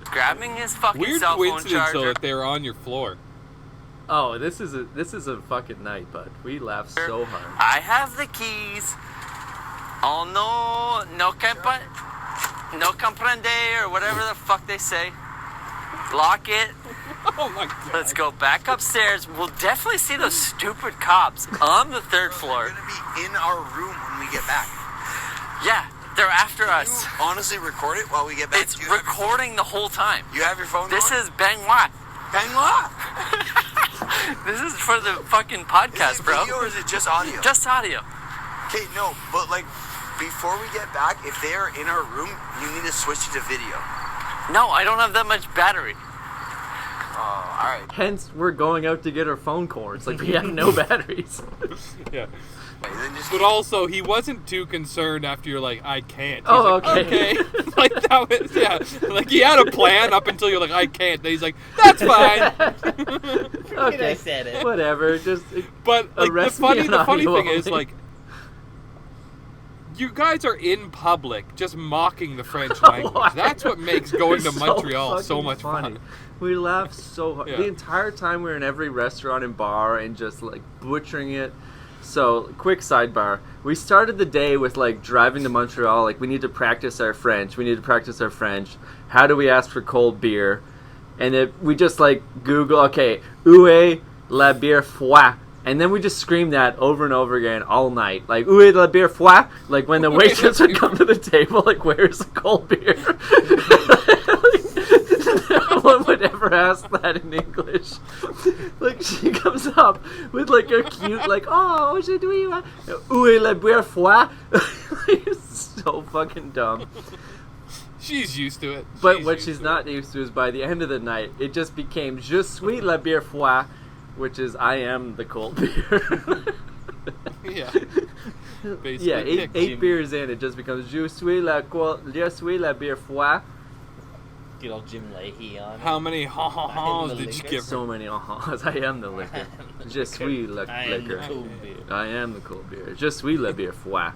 Grabbing his fucking Weird cell phone coincidence though charger. that they were on your floor. Oh, this is a fucking night, bud. We laughed so hard. I have the keys. Oh no comprende, or whatever the fuck they say. Lock it. Oh my god. Let's go back upstairs. We'll definitely see those stupid cops on the third floor. We're gonna be in our room when we get back. Yeah, they're after You us. honestly record it while we get back. It's Do you have your- recording the whole time. You have your phone This going? is Benoit. Benoit! This is for the fucking Is podcast, it bro. video or is it just audio? Just audio. Okay, no, but like, before we get back, if they are in our room, you need to switch it to video. No, I don't have that much battery. Oh, alright. Hence, we're going out to get our phone cords. Like, we have no batteries. Yeah. Then just But also, he wasn't too concerned after you're like, I can't. He's Oh, like, okay. Like, that was, yeah. Like, he had a plan up until you're like, I can't. Then he's like, that's fine. Okay, I said it. whatever. Just But, like, the Arrest me funny on audio thing is, only. like, you guys are in public just mocking the French language. Why? That's what makes going to It's Montreal so fucking much funny. fun. We laughed so hard. Yeah. The entire time we were in every restaurant and bar and just like butchering it. So, quick sidebar. We started the day with like driving to Montreal. Like, we need to practice our French. How do we ask for cold beer? And we just like Google, okay, où est la bière froide? And then we just screamed that over and over again all night. Like, où est la bière froide? Like, when the waitress would come to the table, like, where's the cold beer? No one would ever ask that in English. Like, she comes up with, like, a cute, like, oh, what should we want? Où est la bière froide? It's so fucking dumb. She's used to it. But what used she's to not used to is by the end of the night, it just became Je suis la bière froide, which is I am the cold beer. it. Yeah. Basically, Yeah, pick eight Jimmy. beers in, it just becomes Je suis la bière froide. Get all Jim Leahy on. How many ha-ha-has the did you liquor. give her? So many ahas. I am the liquor. Je suis la I am the liquor. cool beer. I am the cold beer. Je suis la bière froide.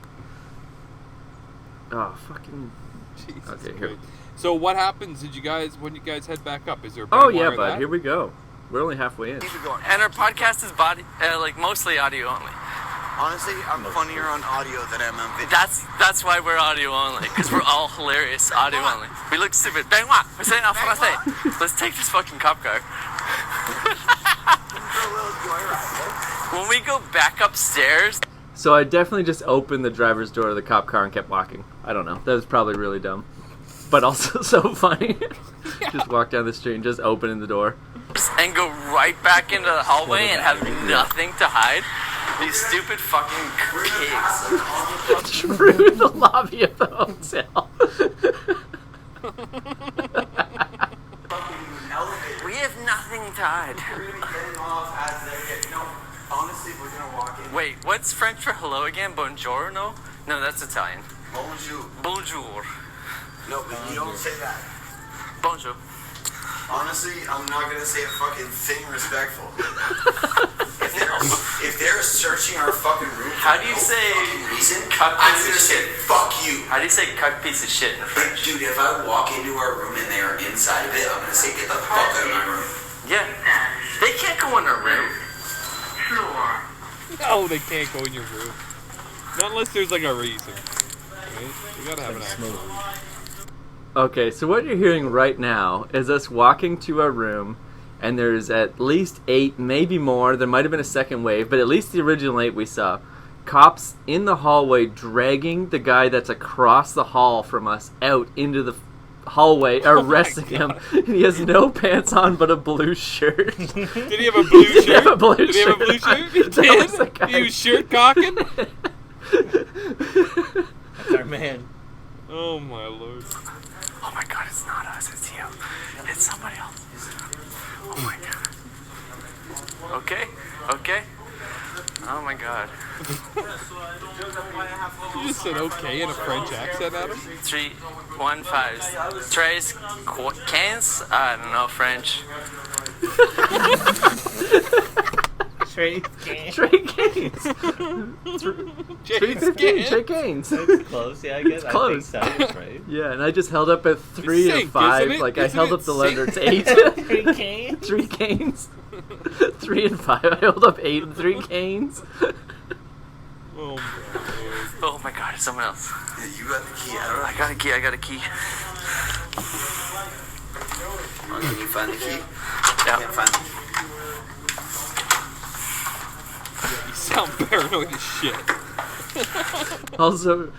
Oh, fucking. Jesus Okay, here. Christ. So what happens when you guys head back up? Is there a Oh, big yeah, wire bud. that? Here we go. We're only halfway in. keep it going. And our podcast is like mostly audio only. Honestly, I'm funnier on audio than I am on video. That's why we're audio only, because we're all hilarious audio only. We look stupid. Benoit, we're saying en français. Let's take this fucking cop car. For a little joyride, When we go back upstairs, So I definitely just opened the driver's door of the cop car and kept walking. I don't know. That was probably really dumb. But also so funny. Just walk down the street and just opening the door. and go right back into the hallway and have nothing to hide. These stupid fucking pigs. Through the lobby of the hotel. We have nothing to hide. we're gonna be getting off as they get. No, honestly, we're gonna walk in. Wait, what's French for hello again? Buongiorno? No, that's Italian. Bonjour. Bonjour. No, but you don't say that. Bonjour. Honestly, I'm not gonna say a fucking thing respectful. if they're searching our fucking room for How do you no say fucking reason, cut I'm piece of gonna say shit? fuck you. How do you say cut piece of shit in French? Dude, if I walk into our room and they are inside of it, I'm gonna say get the fuck out of my room. Yeah. They can't go in our room. No, they can't go in your room. Not unless there's like a reason. Right? You gotta have an actual reason. Okay, so what you're hearing right now is us walking to our room, and there's at least 8, maybe more. There might have been a second wave, but at least the original 8 we saw. Cops in the hallway dragging the guy that's across the hall from us out into the hallway, arresting him. And he has no pants on but a blue shirt. Did he have a blue He did shirt? have a blue Did he have a blue shirt. shirt? He That was the did? guy. He was shirt cocking? That's our man. Oh my lord. Oh my god, it's not us, it's you. It's somebody else. Oh my god. Okay, okay. Oh my god. You just said okay in a French accent at him? 3, 1, 5. Tres, quinze? I don't know French. Trey Gaines. Trey Gaines. Trey Gaines. That's close, yeah, I guess. close. I think so, right? Yeah, and I just held up at 3 and synced, 5. isn't it? Like I Isn't held it up the letter synced? to 8. Trey Gaines? 3 canes. 3 and 5. I held up 8 and 3 canes. Oh, my Lord. Oh my god, it's someone else. Yeah, you got the key. I don't know. I got a key. Oh, can you find the key? Yeah. Can't find the key. You sound paranoid as shit. Also,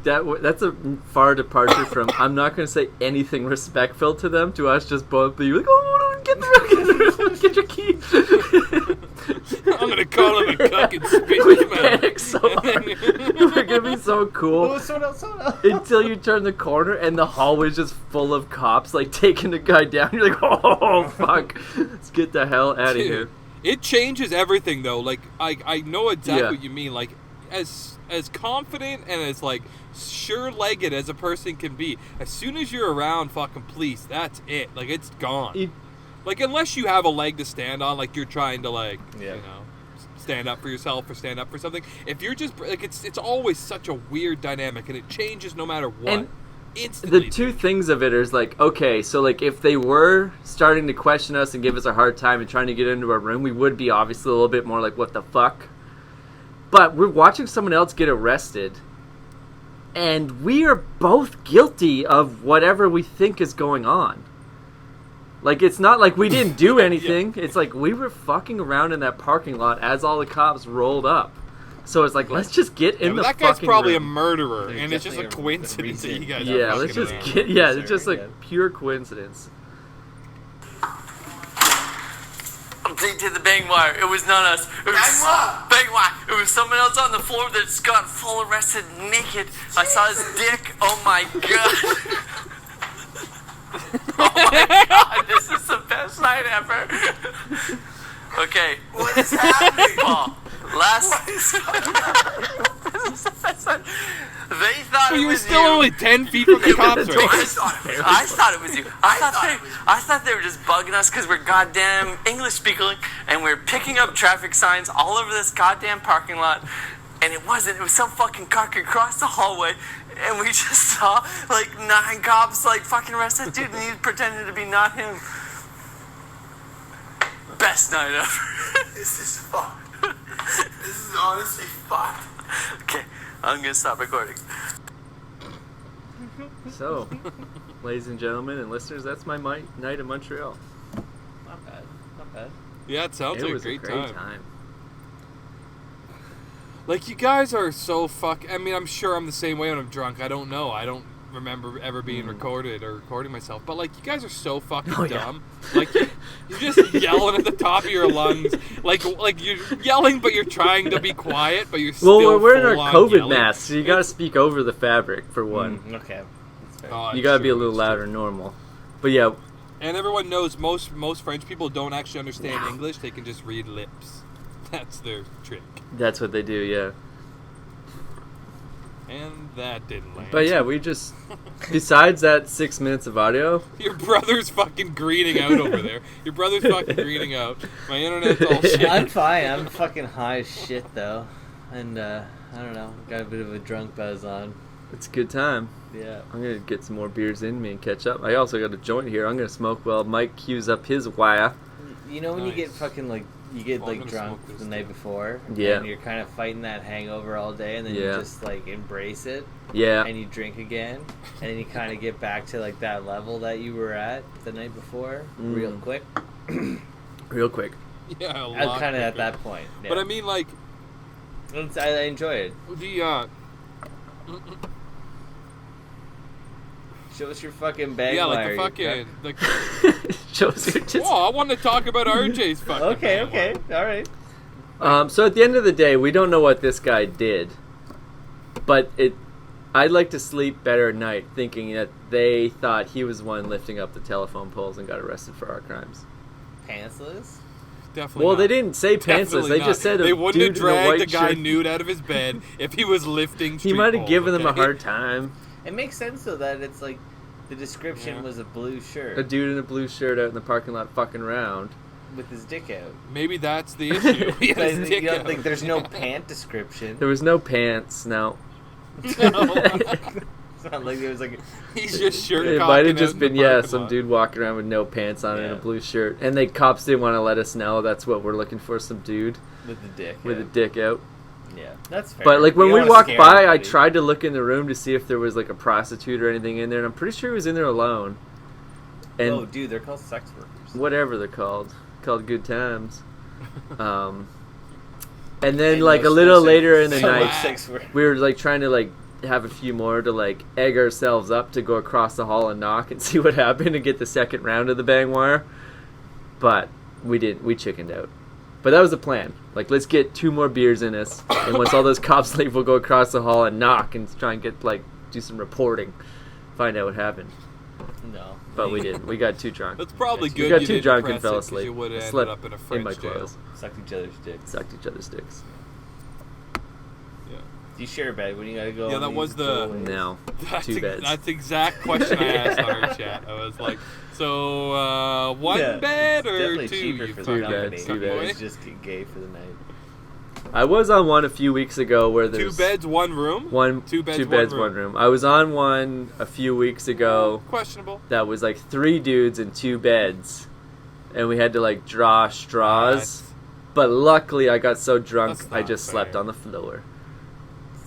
that's a far departure from. I'm not going to say anything respectful to them. To us, just both be like, "Oh, get your key." I'm gonna call him a cuck and spit We him out. panicked so hard. We're gonna be so cool. Oh, someone else. Until you turn the corner and the hallway's just full of cops, like taking the guy down. You're like, oh fuck, let's get the hell out of here. Dude, it changes everything though. Like I know exactly Yeah. what you mean. Like as confident and as like sure-legged as a person can be, as soon as you're around fucking police, that's it. Like it's gone. Like unless you have a leg to stand on, like you're trying to like you know stand up for yourself or stand up for something. If you're just like it's always such a weird dynamic and it changes no matter what. And instantly. the two things of it is like, okay, so like if they were starting to question us and give us a hard time and trying to get into our room, we would be obviously a little bit more like, what the fuck? But we're watching someone else get arrested, and we are both guilty of whatever we think is going on. Like, it's not like we didn't do anything. It's like we were fucking around in that parking lot as all the cops rolled up. So it's like, let's just get in the that fucking guy's probably room. a murderer, There's and it's just a definitely coincidence that reason. you guys Yeah, are let's fucking just around. get. Yeah, it's just Sure, like yeah. pure coincidence. They did the bang wire. It was not us. It was Bang wire? Bang wire. It was someone else on the floor that's got full arrested naked. I saw his dick. Oh my god. Oh my god. This is the best night ever. Okay. What is happening? Paul. Last. This is the best night. They thought But it you were was still you. only 10 feet from the cops, I right? thought it was you. I thought they were just bugging us because we're goddamn English speaking and we're picking up traffic signs all over this goddamn parking lot. And it wasn't. It was some fucking cocker across the hallway. And we just saw like 9 cops like fucking arrest that dude and he pretended to be not him. Best night ever. This is fucked. This is honestly fucked. Okay, I'm gonna stop recording. So, ladies and gentlemen and listeners, that's my night in Montreal. Not bad. Not bad. Yeah, it sounds It like was a great time. time. Like, you guys are so I mean, I'm sure I'm the same way when I'm drunk. I don't know. I don't remember ever being recorded or recording myself. But, like, you guys are so fucking Oh, yeah. dumb. Like, you're just yelling at the top of your lungs. Like you're yelling, but you're trying to be quiet, but you're still Well, we're wearing our full-on COVID yelling. masks, so you gotta speak over the fabric for one. Okay. That's fair. Oh, You gotta be a true, little it's louder true. than normal. But yeah, And everyone knows most French people don't actually understand English. They can just read lips. That's their trick. that's what they do, yeah. And that didn't land. But yeah, we just, besides that 6 minutes of audio, Your brother's fucking greening out over there. Your brother's fucking greening out. My internet's all shit. I'm fine. I'm fucking high as shit though, and I don't know. Got a bit of a drunk buzz on. it's a good time. Yeah. I'm gonna get some more beers in me and catch up. I also got a joint here. I'm gonna smoke while Mike cues up his wire. You know when you get Nice. fucking like you get Oh, I'm like gonna drunk smoke this the night too. before, Yeah. and you're kind of fighting that hangover all day, and then you Yeah. just like embrace it, Yeah. and you drink again, and then you kind of get back to like that level that you were at the night before, real Mm. quick. Real quick. Yeah, a I'm lot kind of at quicker. that point. Yeah. But I mean, like, I enjoy it. the, Show us your fucking bag yeah, like wire, the you fucking, cunt. Shows your tits. Whoa, I want to talk about RJ's fucking Okay, bag okay, wire. all right. So at the end of the day, we don't know what this guy did, but I'd like to sleep better at night thinking that they thought he was one lifting up the telephone poles and got arrested for our crimes. Pantsless. Definitely Well, not. they didn't say pantsless. Definitely They not. just said a they wouldn't dude have in a dragged white the guy shirt. nude out of his bed if he was lifting He street might have poles, given them a okay? hard time. It makes sense though that it's like the description Yeah. was a blue shirt. A dude in a blue shirt out in the parking lot fucking around. with his dick out. Maybe that's the issue. He had But his dick you don't out. think there's no pant description. There was no pants. No. It's not like there was like. He's just shirt It cocking might have out just in the been parking some lot. dude walking around with no pants on and Yeah. a blue shirt, and the cops didn't want to let us know that's what we're looking for. Some dude With the dick. with a out. dick out. Yeah, that's fair. But like when You we don't wanna walked scare by, I anybody. tried to look in the room to see if there was like a prostitute or anything in there, and I'm pretty sure he was in there alone. And Oh, dude, they're called sex workers. whatever they're called good times. And then And like no a little sex- later in the so night, much sex work. we were like trying to like have a few more to like egg ourselves up to go across the hall and knock and see what happened and get the second round of the bang wire. But we didn't. We chickened out. But that was the plan. Like, let's get 2 more beers in us, and once all those cops leave, we'll go across the hall and knock and try and get like do some reporting, find out what happened. No. But we didn't. We got too drunk. That's probably We good. We got you too didn't drunk and press fell it 'cause asleep. You would have ended Slept up in a in French my jail. clothes. Sucked each other's dicks. Sucked each other's dicks. Yeah. Do you share a bed when you gotta go? Yeah, on that these was the- giveaways? No. That's, 2 beds. that's the exact question I asked on our chat. I was like, so one Yeah, bed it's or definitely 2? cheaper You for fucking the company. beds, fuck two boy. beds. Just get gay for the night. I was on one a few weeks ago where 2 there's beds, 1 room. one 2 beds, two beds, one room. 1 room. I was on one a few weeks ago Questionable. that was like 3 dudes and 2 beds, and we had to like draw straws. That's- But luckily, I got so drunk That's I not just slept fair. on the floor.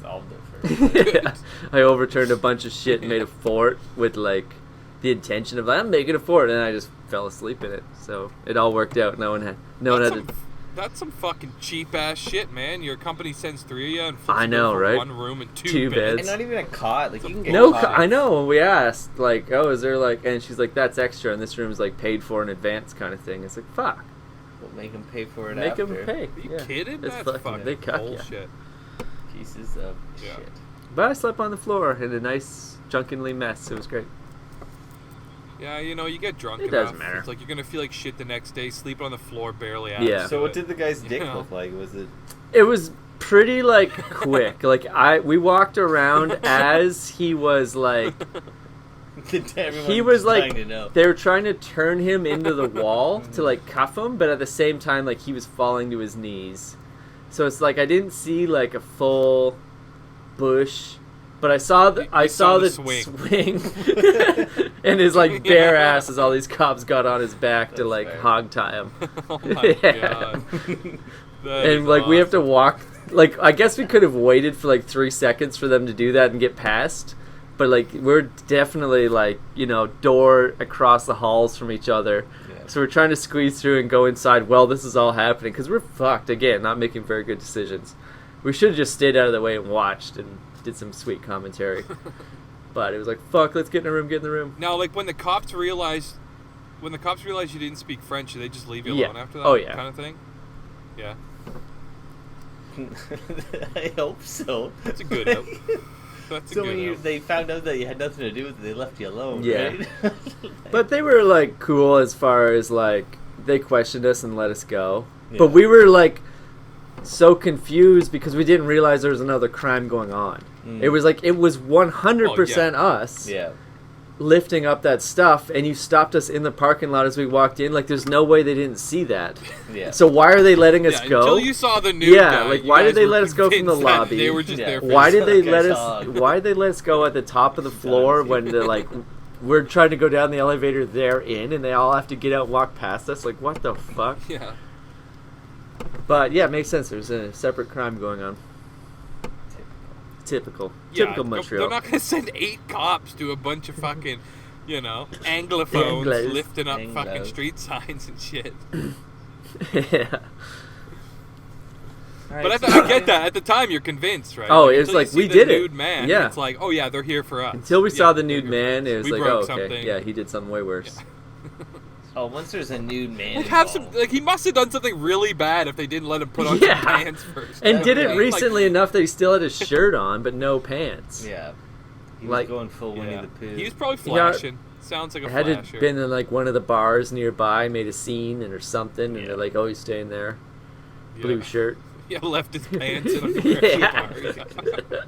Solved it for I overturned a bunch of shit and made a fort with like the intention of I'm making a fort, and I just fell asleep in it. So it all worked out. No one had That's some fucking cheap ass shit, man. Your company sends 3 of you and I know, for right? 1 room and 2 2 beds. And not even a cot. Like you can get No, cot. I know. We asked, like, oh, is there like, and she's like, that's extra, and this room's like paid for in advance, kind of thing. It's like, fuck, We'll make them pay for it make after. them pay. Are you Yeah. kidding? It's That's fucking- fucking they cuck ya. bullshit. Pieces of Yeah. shit. But I slept on the floor in a nice drunkenly mess. It was great. Yeah, you know, you get drunk It enough. doesn't matter. It's like you're gonna feel like shit the next day, sleep on the floor, barely out. Yeah. So what did the guy's dick Yeah. look like? Was it? It was pretty like quick. Like we walked around as he was like. Everyone He was trying like to know. they were trying to turn him into the wall to like cuff him, but at the same time like he was falling to his knees. So it's like I didn't see like a full bush, but I saw You saw the the swing. swing. And his like bare ass as all these cops got on his back to That's like fair. hog tie him. Oh my Yeah. god. That is And like we have to awesome. walk. Like I guess we could have waited for like 3 seconds for them to do that and get past. But like we're definitely like door across the halls from each other, Yeah. so we're trying to squeeze through and go inside while this is all happening because we're fucked again, not making very good decisions. We should have just stayed out of the way and watched and did some sweet commentary. But it was like fuck, let's get in the room, get in the room. Now, like when the cops realized you didn't speak French, did they just leave you Yeah. alone after that? Oh, yeah. Kind of thing. Yeah, I hope so. that's a good hope. That's a So good when hope. they found out that you had nothing to do with it, they left you alone, Yeah. right? But they were like cool as far as like they questioned us and let us go. Yeah. But we were like so confused because we didn't realize there was another crime going on. Mm. It was like it was 100% us Yeah. lifting up that stuff, and you stopped us in the parking lot as we walked in. Like there's no way they didn't see that. Yeah. So why are they letting us Yeah, go? until you saw the nude Yeah, guy, like, you why did guys they were let us go from the convinced that lobby? They were just Yeah. there for Why the did they Like I let us? saw. Why did they let us go at the top of the floor when they're like, we're trying to go down the elevator they're in, and they all have to get out and walk past us? Like what the fuck? Yeah. But yeah, it makes sense. There's a separate crime going on. Typical Yeah, Montreal. they're not gonna send 8 cops to a bunch of fucking, anglophones Anglos. lifting up fucking Anglos. street signs and shit. Yeah. But I get that. At the time, you're convinced, right? Oh, it's until you like, see we the did it. nude man, Yeah. it's like, oh yeah, they're here for us. Until we Yeah, saw the they're nude here man, for us. it was We like, broke oh, okay, something. yeah, he did something way worse. Oh, once there's a nude man. Like have some, involved. like he must have done something really bad if they didn't let him put on Yeah. some pants first. And Yeah, did it right. recently enough that he still had his shirt on, but no pants. Yeah. He was Like- going full Winnie Yeah. the Pooh. He was probably Yeah. flashing. Sounds like a It had flasher. to been in like one of the bars nearby, made a scene or something, and Yeah. they're like, "Oh, he's staying there." Yeah. Blue shirt. Yeah, left his pants in a commercial Yeah. bar.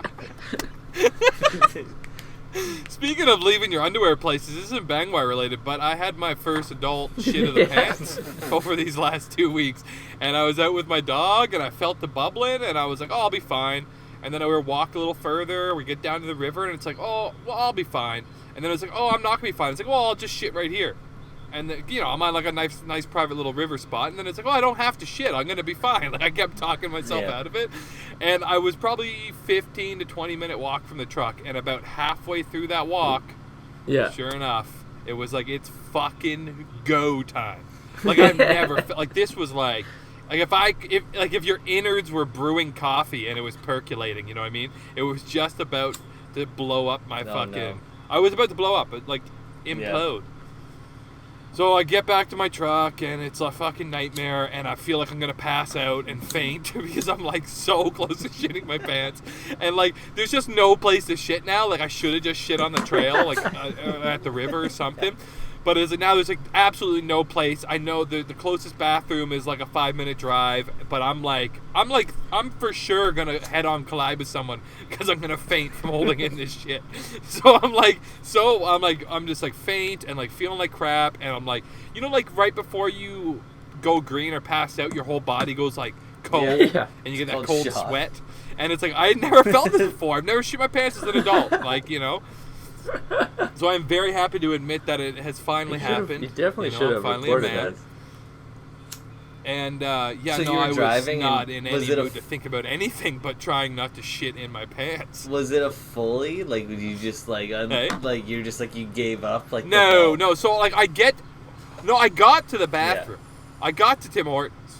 Speaking of leaving your underwear places, this isn't Bangwai related, but I had my first adult shit of the pants over these last 2 weeks. And I was out with my dog, and I felt the bubbling, and I was like, oh, I'll be fine. And then I would walk a little further, we get down to the river, and it's like, oh, well, I'll be fine. And then I was like, oh, I'm not going to be fine. It's like, well, I'll just shit right here. And, then, I'm on, like, a nice private little river spot. And then it's like, oh, I don't have to shit. I'm going to be fine. Like, I kept talking myself out of it. And I was probably 15 to 20-minute walk from the truck. And about halfway through that walk, sure enough, it was like, it's fucking go time. Like, I've never felt... Like, this was like... if your innards were brewing coffee and it was percolating, you know what I mean? It was just about to blow up my I was about to blow up, but, like, implode. Yeah. So I get back to my truck, and it's a fucking nightmare, and I feel like I'm going to pass out and faint because I'm, like, so close to shitting my pants. And, like, there's just no place to shit now. Like, I should have just shit on the trail, like, at the river or something. But now there's, like, absolutely no place. I know the closest bathroom is, like, a 5-minute drive, but I'm for sure going to head-on collide with someone because I'm going to faint from holding in this shit. So I'm just, like, faint and, like, feeling like crap, and I'm, like, like, right before you go green or pass out, your whole body goes, like, cold, and you get that cold sweat. And it's, like, I had never felt this before. I've never shit my pants as an adult, like, So I'm very happy to admit that it has finally happened. You definitely should have reported that. And I was not in any mood to think about anything but trying not to shit in my pants. Was it a fully, like, would you just, like, like, you're just, like, you gave up? Like, no. So, like, I got to the bathroom. Yeah. I got to Tim Hortons.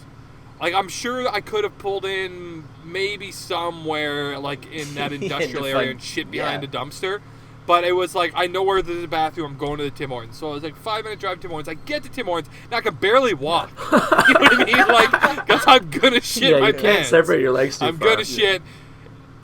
Like, I'm sure I could have pulled in maybe somewhere, like, in that industrial area and shit behind a dumpster. But it was like, I know where there's a bathroom, I'm going to the Tim Hortons. So I was like, 5-minute drive to Tim Hortons. I get to Tim Hortons, and I can barely walk. You know what I mean? Like, because I'm going to shit my pants. You can't separate your legs too far. I'm going to shit.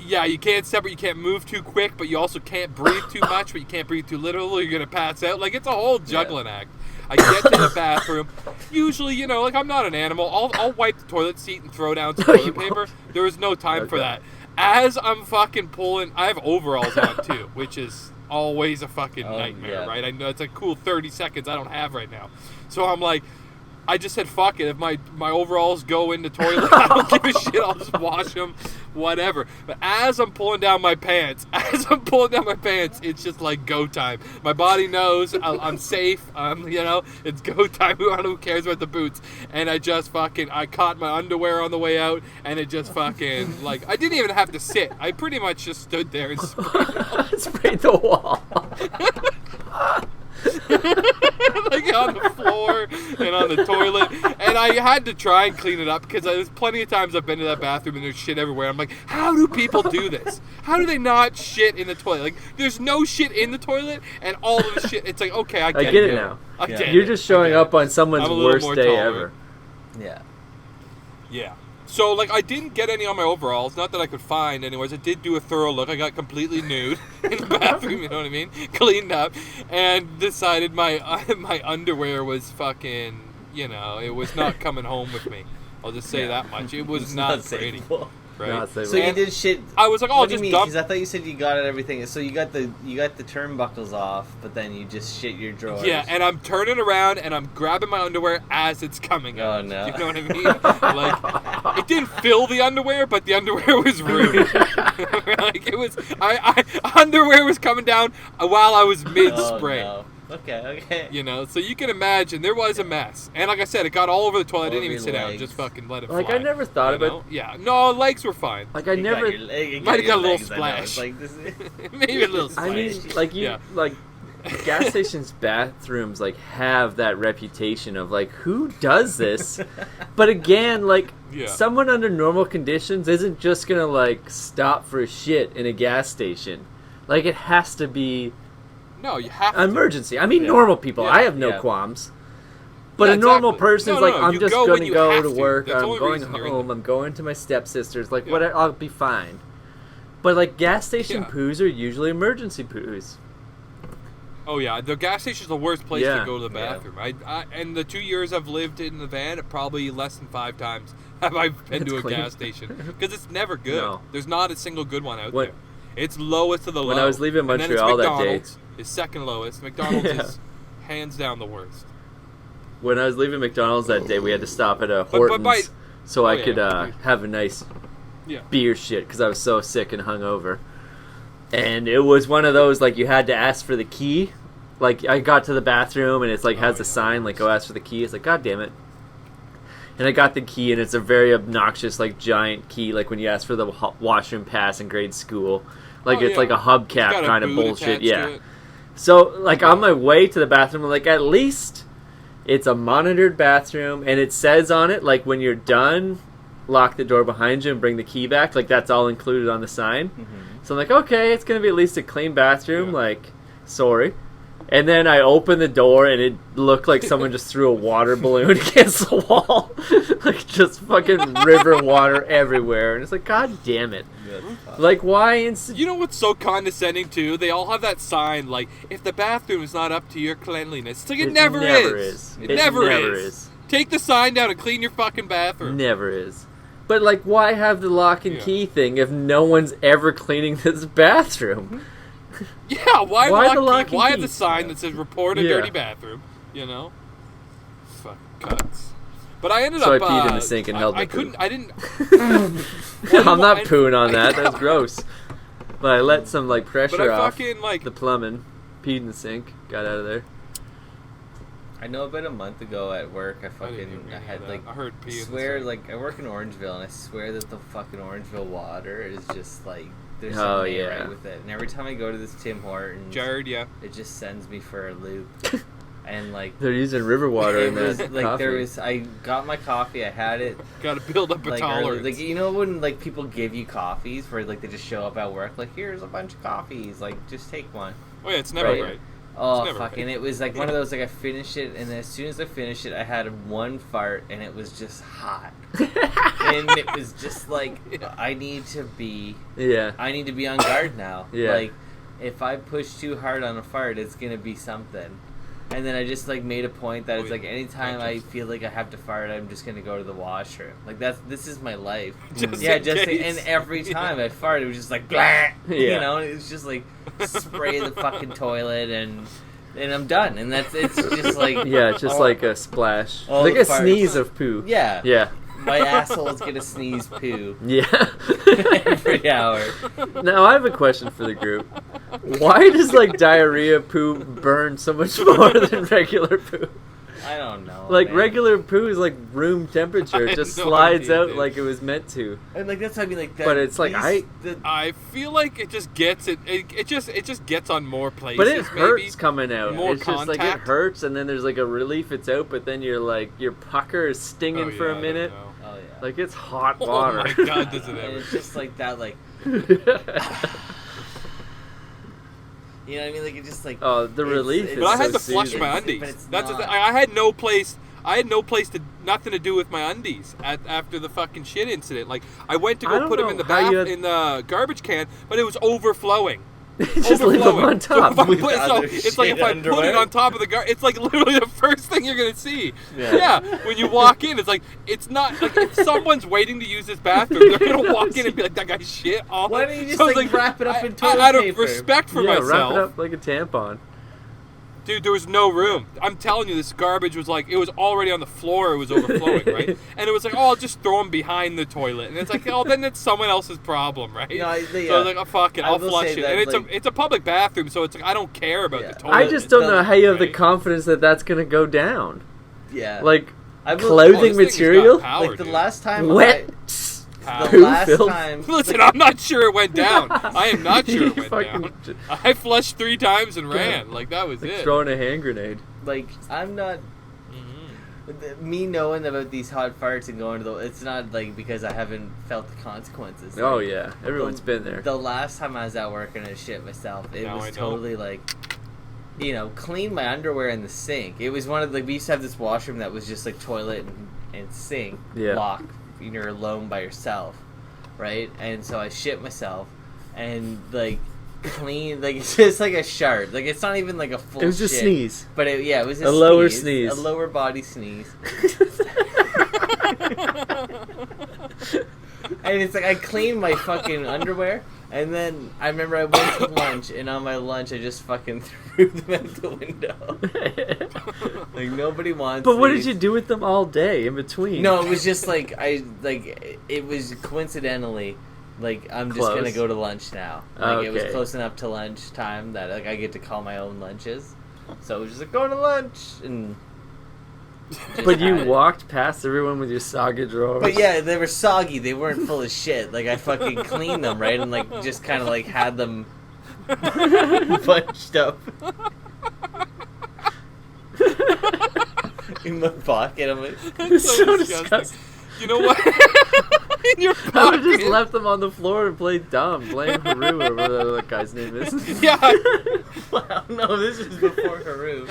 Yeah, you can't separate, you can't move too quick, but you also can't breathe too much, but you can't breathe too little, you're going to pass out. Like, it's a whole juggling act. I get to the bathroom. Usually, like, I'm not an animal. I'll wipe the toilet seat and throw down some toilet paper. There was no time for that. As I'm fucking pulling, I have overalls on too, which is always a fucking nightmare, right? I know it's a cool 30 seconds I don't have right now. So I'm like, I just said, fuck it. If my overalls go in the toilet, I don't give a shit. I'll just wash them, whatever. But as I'm pulling down my pants, it's just like go time. My body knows I'm safe. It's go time. Who cares about the boots? And I just I caught my underwear on the way out, and it just fucking, like, I didn't even have to sit. I pretty much just stood there and sprayed the wall. Like on the floor and on the toilet, and I had to try and clean it up because there's plenty of times I've been to that bathroom and there's shit everywhere. I'm like, how do people do this? How do they not shit in the toilet? Like, there's no shit in the toilet and all of the shit. It's like, okay, I get it now. You're just showing up on someone's worst day ever. Yeah. So, like, I didn't get any on my overalls. Not that I could find anyways. I did do a thorough look. I got completely nude in the bathroom, you know what I mean? Cleaned up. And decided my underwear was fucking, it was not coming home with me. I'll just say that much. It was not pretty. Right. So you did shit. I was like, oh, what do just you mean? dump. Because I thought you said you got everything. So you got the turnbuckles off, but then you just shit your drawers. Yeah, and I'm turning around and I'm grabbing my underwear as it's coming out. Oh no! You know what I mean? Like, it didn't fill the underwear, but the underwear was rude. Like, it was. Underwear was coming down while I was mid spray. Oh, no. Okay. So you can imagine there was a mess, and like I said, it got all over the toilet. I didn't even sit down; just fucking let it fly. Like, I never thought about. Yeah, no, legs were fine. Like, I never might have got a little splash. Like, maybe a little splash. I mean, like gas stations' bathrooms have that reputation of who does this? But again, someone under normal conditions isn't just gonna stop for a shit in a gas station. Like, it has to be. No, you have to. Emergency. I mean, normal people. I have no quams. But a normal person's I'm just going to go to work. I'm going home. I'm going to my stepsister's. Whatever, I'll be fine. But, gas station poos are usually emergency poos. Oh, yeah. The gas station's the worst place to go to the bathroom. And the 2 years I've lived in the van, probably less than 5 times have I been to a gas station. Because it's never good. No. There's not a single good one out there. It's lowest of the low. When I was leaving And then it's Montreal that day- McDonald's is second lowest. McDonald's Yeah. is hands down the worst. When I was leaving McDonald's that day, we had to stop at a But Hortons so I yeah, could yeah. have a nice Yeah. beer shit because I was so sick and hungover. And it was one of those, like, you had to ask for the key. Like, I got to the bathroom and it's like has a sign, like, go ask for the key. It's like, God damn it. And I got the key, and it's a very obnoxious, like, giant key, like when you ask for the washroom pass in grade school. Like, it's like a It's hubcap got a kind of boot bullshit. attached Yeah. to it. So, like, on my way to the bathroom, I'm like, at least it's a monitored bathroom, and it says on it, like, when you're done, lock the door behind you and bring the key back. Like, that's all included on the sign. So I'm like, okay, it's going to be at least a clean bathroom. Yeah. Like, sorry. And then I opened the door, and it looked like someone just threw a water balloon against the wall. Like, just fucking river water everywhere. And it's like, God damn it. Like, why? You know what's so condescending too? They all have that sign like, if the bathroom is not up to your cleanliness. It's like it never is. It never is. Take the sign down and clean your fucking bathroom. Never is. But, like, why have the lock and key thing if no one's ever cleaning this bathroom? Yeah, why the lock and why key? have the sign that says report a Yeah. dirty bathroom? You know? Fuck cuts. But I ended So up I peed in the sink and held I the poo. couldn't I didn't I'm not pooing on that. That's gross. But I let some, like, But pressure I off fucking like the plumbing. Peed in the sink. Got out of there. I know about a month ago at work, I I didn't even had that. like I heard pee in the swear sink. like I work in Orangeville, and I swear that the fucking Orangeville water is just like there's Oh, something ain't yeah. right with it. And every time I go to this Tim Hortons, Jared, yeah. it just sends me for a loop. And like They're using river water it in was that like coffee. there was I got my coffee, I had it Gotta build up a like tolerance. early, like you know when like people give you coffees where like they just show up at work like here's a bunch of coffees, like just take one. Oh yeah, it's never Right. right. Oh never fucking! right. It was like one of those like I finished it, and as soon as I finished it, I had one fart, and it was just hot, and it was just like I need to be on guard now. Yeah. Like if I push too hard on a fart, it's gonna be something. And then I just like made a point that it's like anytime I feel like I have to fart, I'm just gonna go to the washroom. Like this is my life. Just yeah, in just case. and every time I fart, it was just like blah, you Yeah. know, it was just like spray the fucking toilet and I'm done. And it's just like Yeah, just oh, like a splash. all Like the a farts. sneeze of poo. yeah, Yeah. my asshole's gonna sneeze poo Yeah. every hour. Now I have a question for the group. Why does like diarrhea poo burn so much more than regular poo? I don't know. Like man. regular poo is like room temperature. I It just have no slides idea, out dude. like it was meant to. And like that's what I mean. Like that, But it's like, I feel like it just gets it just gets on more places. But it hurts maybe. coming out. More It's just like it contact. hurts, and then there's like a relief it's out, but then you're like your pucker is stinging Oh, for yeah, a I don't minute. know. oh yeah. Like it's hot Oh water. my god, does it And ever? it's just like that. Like you know what I mean? Like it just like Oh, the relief is But I had so to flush soothing. my But undies. it's That's the not. thing. I had no place. I had no place to nothing to do with my undies after the fucking shit incident. Like I went to I go don't put them know in the how you had- in the garbage can, but it was overflowing. Just leave them on So if I top. put- With so other it's like if shit I put it underwear? on top of the it's like literally the first thing you're gonna see. Yeah. Yeah, when you walk in, it's like it's not like if someone's waiting to use this bathroom, they're gonna walk in and be like, "That guy's shit." All Why don't you just So I was like wrap it up in toilet out of paper? respect for Yeah, myself, wrap it up like a tampon. dude, there was no room. I'm telling you, this garbage was like, it was already on the floor. It was overflowing, right? And it was like, oh, I'll just throw them behind the toilet. And it's like, oh, then it's someone else's problem, right? No, So I was like, oh, fuck it, I I'll will flush say it. that, And it's like- it's a public bathroom, so it's like, I don't care about Yeah. the toilet. I just don't know how you have the Right? confidence that that's gonna go down. Yeah. Like I will- Oh, clothing this thing has got material, power, like the dude. last time wet. Power. the poo last filled. time Listen, I'm not sure it went down. I am not sure it You went fucking down. I flushed 3 times and ran. Like, that was like it. throwing a hand grenade. like I'm not me knowing about these hot farts and going to the it's not like because I haven't felt the consequences. Oh Like, yeah, everyone's been there. The last time I was at work and I shit myself, it Now I was know. totally like, you know, clean my underwear in the sink. It was one of the we used to have this washroom that was just like toilet and sink Yeah. lock. You're alone by yourself, right? And so I shit myself and like clean like it's just like a shard. Like it's not even like a full. It was just shit. sneeze. But it was A lower sneeze. a lower body sneeze. And it's like I clean my fucking underwear, And then I remember I went to lunch, and on my lunch I just fucking threw them out the window. Like nobody wants. But what these. did you do with them all day in between? No, it was just like it was coincidentally, like I'm just gonna Close. go to lunch now. Like it was Okay. close enough to lunch time that like I get to call my own lunches. So it was just like going to lunch and. But you had it. walked past everyone with your soggy drawers. But yeah, they were soggy. They weren't full of shit. Like I fucking cleaned them, right, and like just kind of like had them bunched up in my pocket. I'm like, It's so disgusting. You know what? In your I would have just pocket. left them on the floor and played dumb. Blame Haru or whatever that guy's name is. Yeah. wow, no, this was before Haru.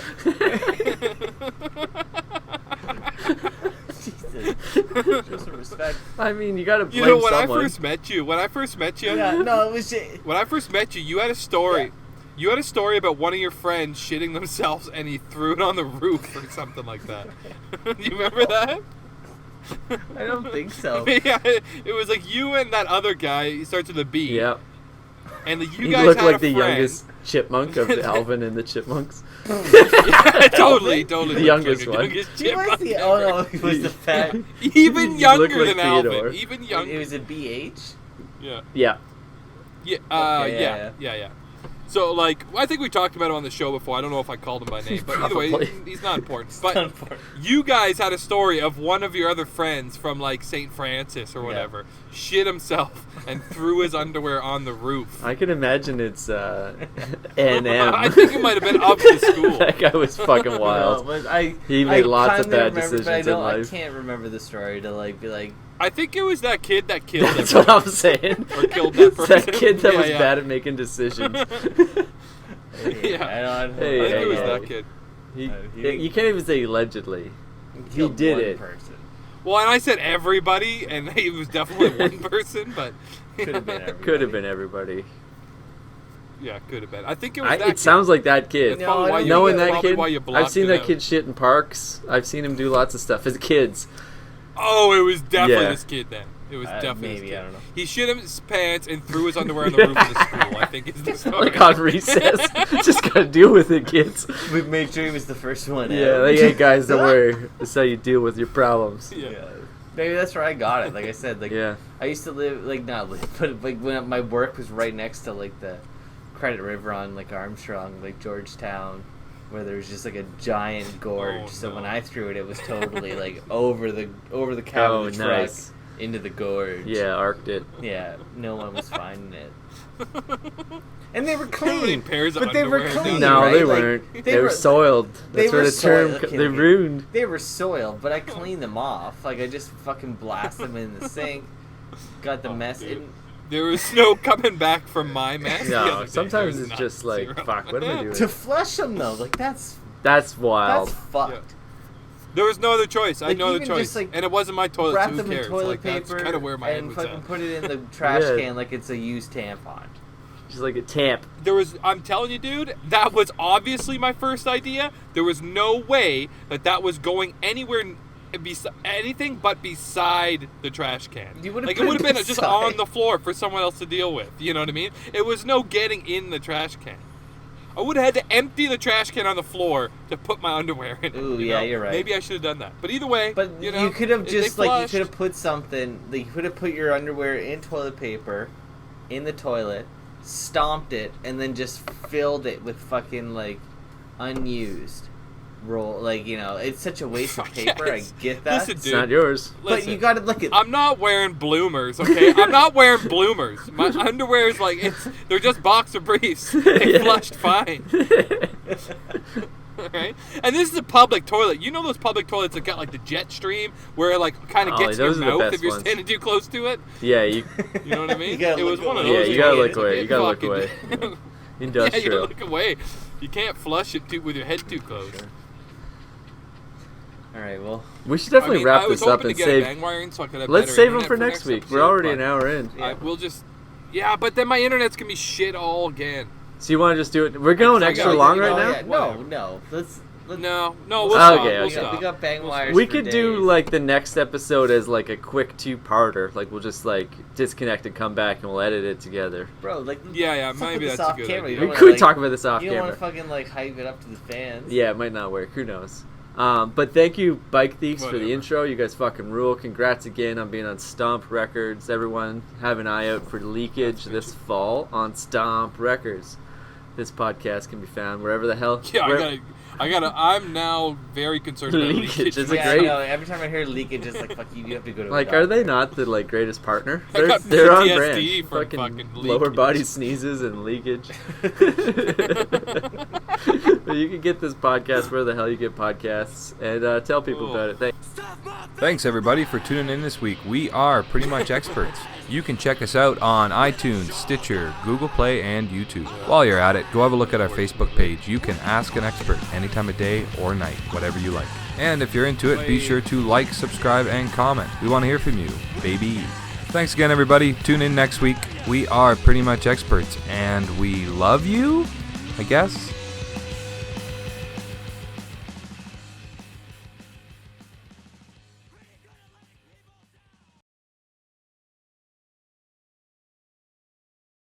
Jesus, show some respect. I mean, you gotta blame You know, when someone. I first met you, Yeah, no, it was just. when I first met you, you had a story. Yeah. You had a story about one of your friends shitting themselves and he threw it on the roof or something like that. You remember that? I don't think so. Yeah, it was like you and that other guy. He starts with a B. Yep. And you He guys looked had like a the friend. youngest chipmunk of Alvin and the Chipmunks. Yeah, totally. The looked youngest like a one. youngest He was chipmunk the. ever. Oh no, he was the fat. Even He younger looked like than Theodore. Alvin. Even younger. It was a BH. Yeah. Yeah. Yeah, Okay, yeah. So, like, I think we talked about it on the show before. I don't know if I called him by name, but either way, Probably. he's not important. But you guys had a story of one of your other friends from, like, St. Francis or whatever shit himself and threw his underwear on the roof. I can imagine it's NM. I think it might have been up to school. That guy was fucking No, wild. but He made lots of kinda bad remember, but decisions in I life. can't remember the story to like be like. I think it was that kid that killed That's him. what I'm saying. Or killed that It's that person. kid that Yeah, was yeah. bad at making decisions. Hey, Yeah. I don't. Hey, I think it was hey, that hey. kid. You can't even say allegedly. He killed did one it. Person. Well, and I said everybody, and it was definitely one person, but Could have been everybody. Could have been everybody. yeah, could have been. I think it was that kid. It sounds like that kid. That's No, probably I why don't you, Knowing think that probably kid, why you I've blocked seen it that out. kid shit in parks. I've seen him do lots of stuff as kids. Oh, it was definitely Yeah. this kid then. It was definitely maybe, this kid. I don't know. He shit his pants and threw his underwear on the roof of the school, I think is the story. Like on recess. Just gotta deal with it, kids. We made sure he was the first one. Yeah, out. like, hey guys, don't worry. This is how you deal with your problems. Yeah. Yeah. Maybe that's where I got it. Like I said, like Yeah. I used to live like not live, but like when my work was right next to like the Credit River on like Armstrong, like Georgetown, where there was just like a giant gorge. Oh, So no. when I threw it, it was totally like over the cab Oh, of the truck nice. into the gorge. Yeah, arced it. Yeah, no one was finding it. And they were How many clean. pairs of But they were underwear clean, down No, there? right? they Like, weren't. they They were were- soiled. they That's were where the term. soiled. Okay, They okay. ruined. They were soiled, but I cleaned them off. Like I just fucking blast them in the sink. Got the mess dude. in. There was no coming back from my mess. the other No, day. sometimes There it's was just not. like, Zero. fuck, what am I doing? To flush them though, like That's wild. that's fucked. There was no other choice. I had Like, no other even choice. just, like, and it wasn't my toilet, Wrap so who them in cares? toilet Like, that's paper kind of where my head and was fucking at. put it in the trash Yeah. can like it's a used tampon. Just like a tamp. There was, I'm telling you, dude, that was obviously my first idea. There was no way that was going anywhere, anything but beside the trash can. You would've like, put it would it have been just beside. on the floor for someone else to deal with. You know what I mean? It was no getting in the trash can. I would have had to empty the trash can on the floor to put my underwear in it. Ooh, you yeah, know? you're right. Maybe I should have done that. But either way, But you know, you could have they just like you flushed. could have put something. Like, you could have put your underwear in toilet paper, in the toilet, stomped it, and then just filled it with fucking like unused roll. Like it's such a waste of paper. Yes. I get that. Listen, It's dude, not yours. but listen. you gotta look at. I'm not wearing bloomers, okay? I'm not wearing bloomers. My underwear is like they're just boxer briefs. They Yeah. flushed fine. Alright? And this is a public toilet. You know those public toilets that got like the jet stream where it like kind of Oh, gets your those are the mouth best if you're ones. standing too close to it? Yeah, you You know what I mean? You gotta It was look one of away. those. Yeah, you gotta toilets. look away. It You gotta look fucking- away. Yeah, you industrial. gotta look away. You can't flush it with your head too close. All right, well, We should definitely I mean, wrap I was this up hoping and to get a save. bang wiring so I could have Let's better save them internet for next week. episode, We're already but an hour in. we'll just. Yeah, but then my internet's gonna be shit all again. So you want to just do it? We're going I extra gotta- long you right know, now. yeah, no, Whatever. no. No, we'll Okay, stop. okay. We'll We stop. got bang wires. We for could do days. like the next episode as like a quick 2-parter. Like we'll just like disconnect and come back and we'll edit it together. Bro, like Yeah, fuck maybe with this that's a off good camera. idea. You We don't wanna, could like, talk about this off You don't camera. want to fucking like hype it up to the fans. Yeah, it might not work. Who knows? But thank you, Bike Thieves, for the Whatever. intro. You guys fucking rule. Congrats again on being on Stomp Records. Everyone, have an eye out for Leakage this fall on Stomp Records. This podcast can be found wherever the hell. Yeah, I'm now very concerned about Leakage leakage. is a Yeah, great- I know. Every time I hear leakage, it's like fuck you. You have to go to. Like, a are they doctor. not the like greatest partner? I got They're on PTSD brand. from Fucking fucking lower leakage. body sneezes and leakage. But you can get this podcast where the hell you get podcasts, and tell people about it. Thanks. Thanks everybody for tuning in this week. We are Pretty Much Experts. You can check us out on iTunes, Stitcher, Google Play, and YouTube. While you're at it, go have a look at our Facebook page. You can ask an expert any time of day or night, whatever you like. And if you're into it, be sure to like, subscribe, and comment. We want to hear from you, baby. Thanks again, everybody. Tune in next week. We are Pretty Much Experts, and we love you, I guess.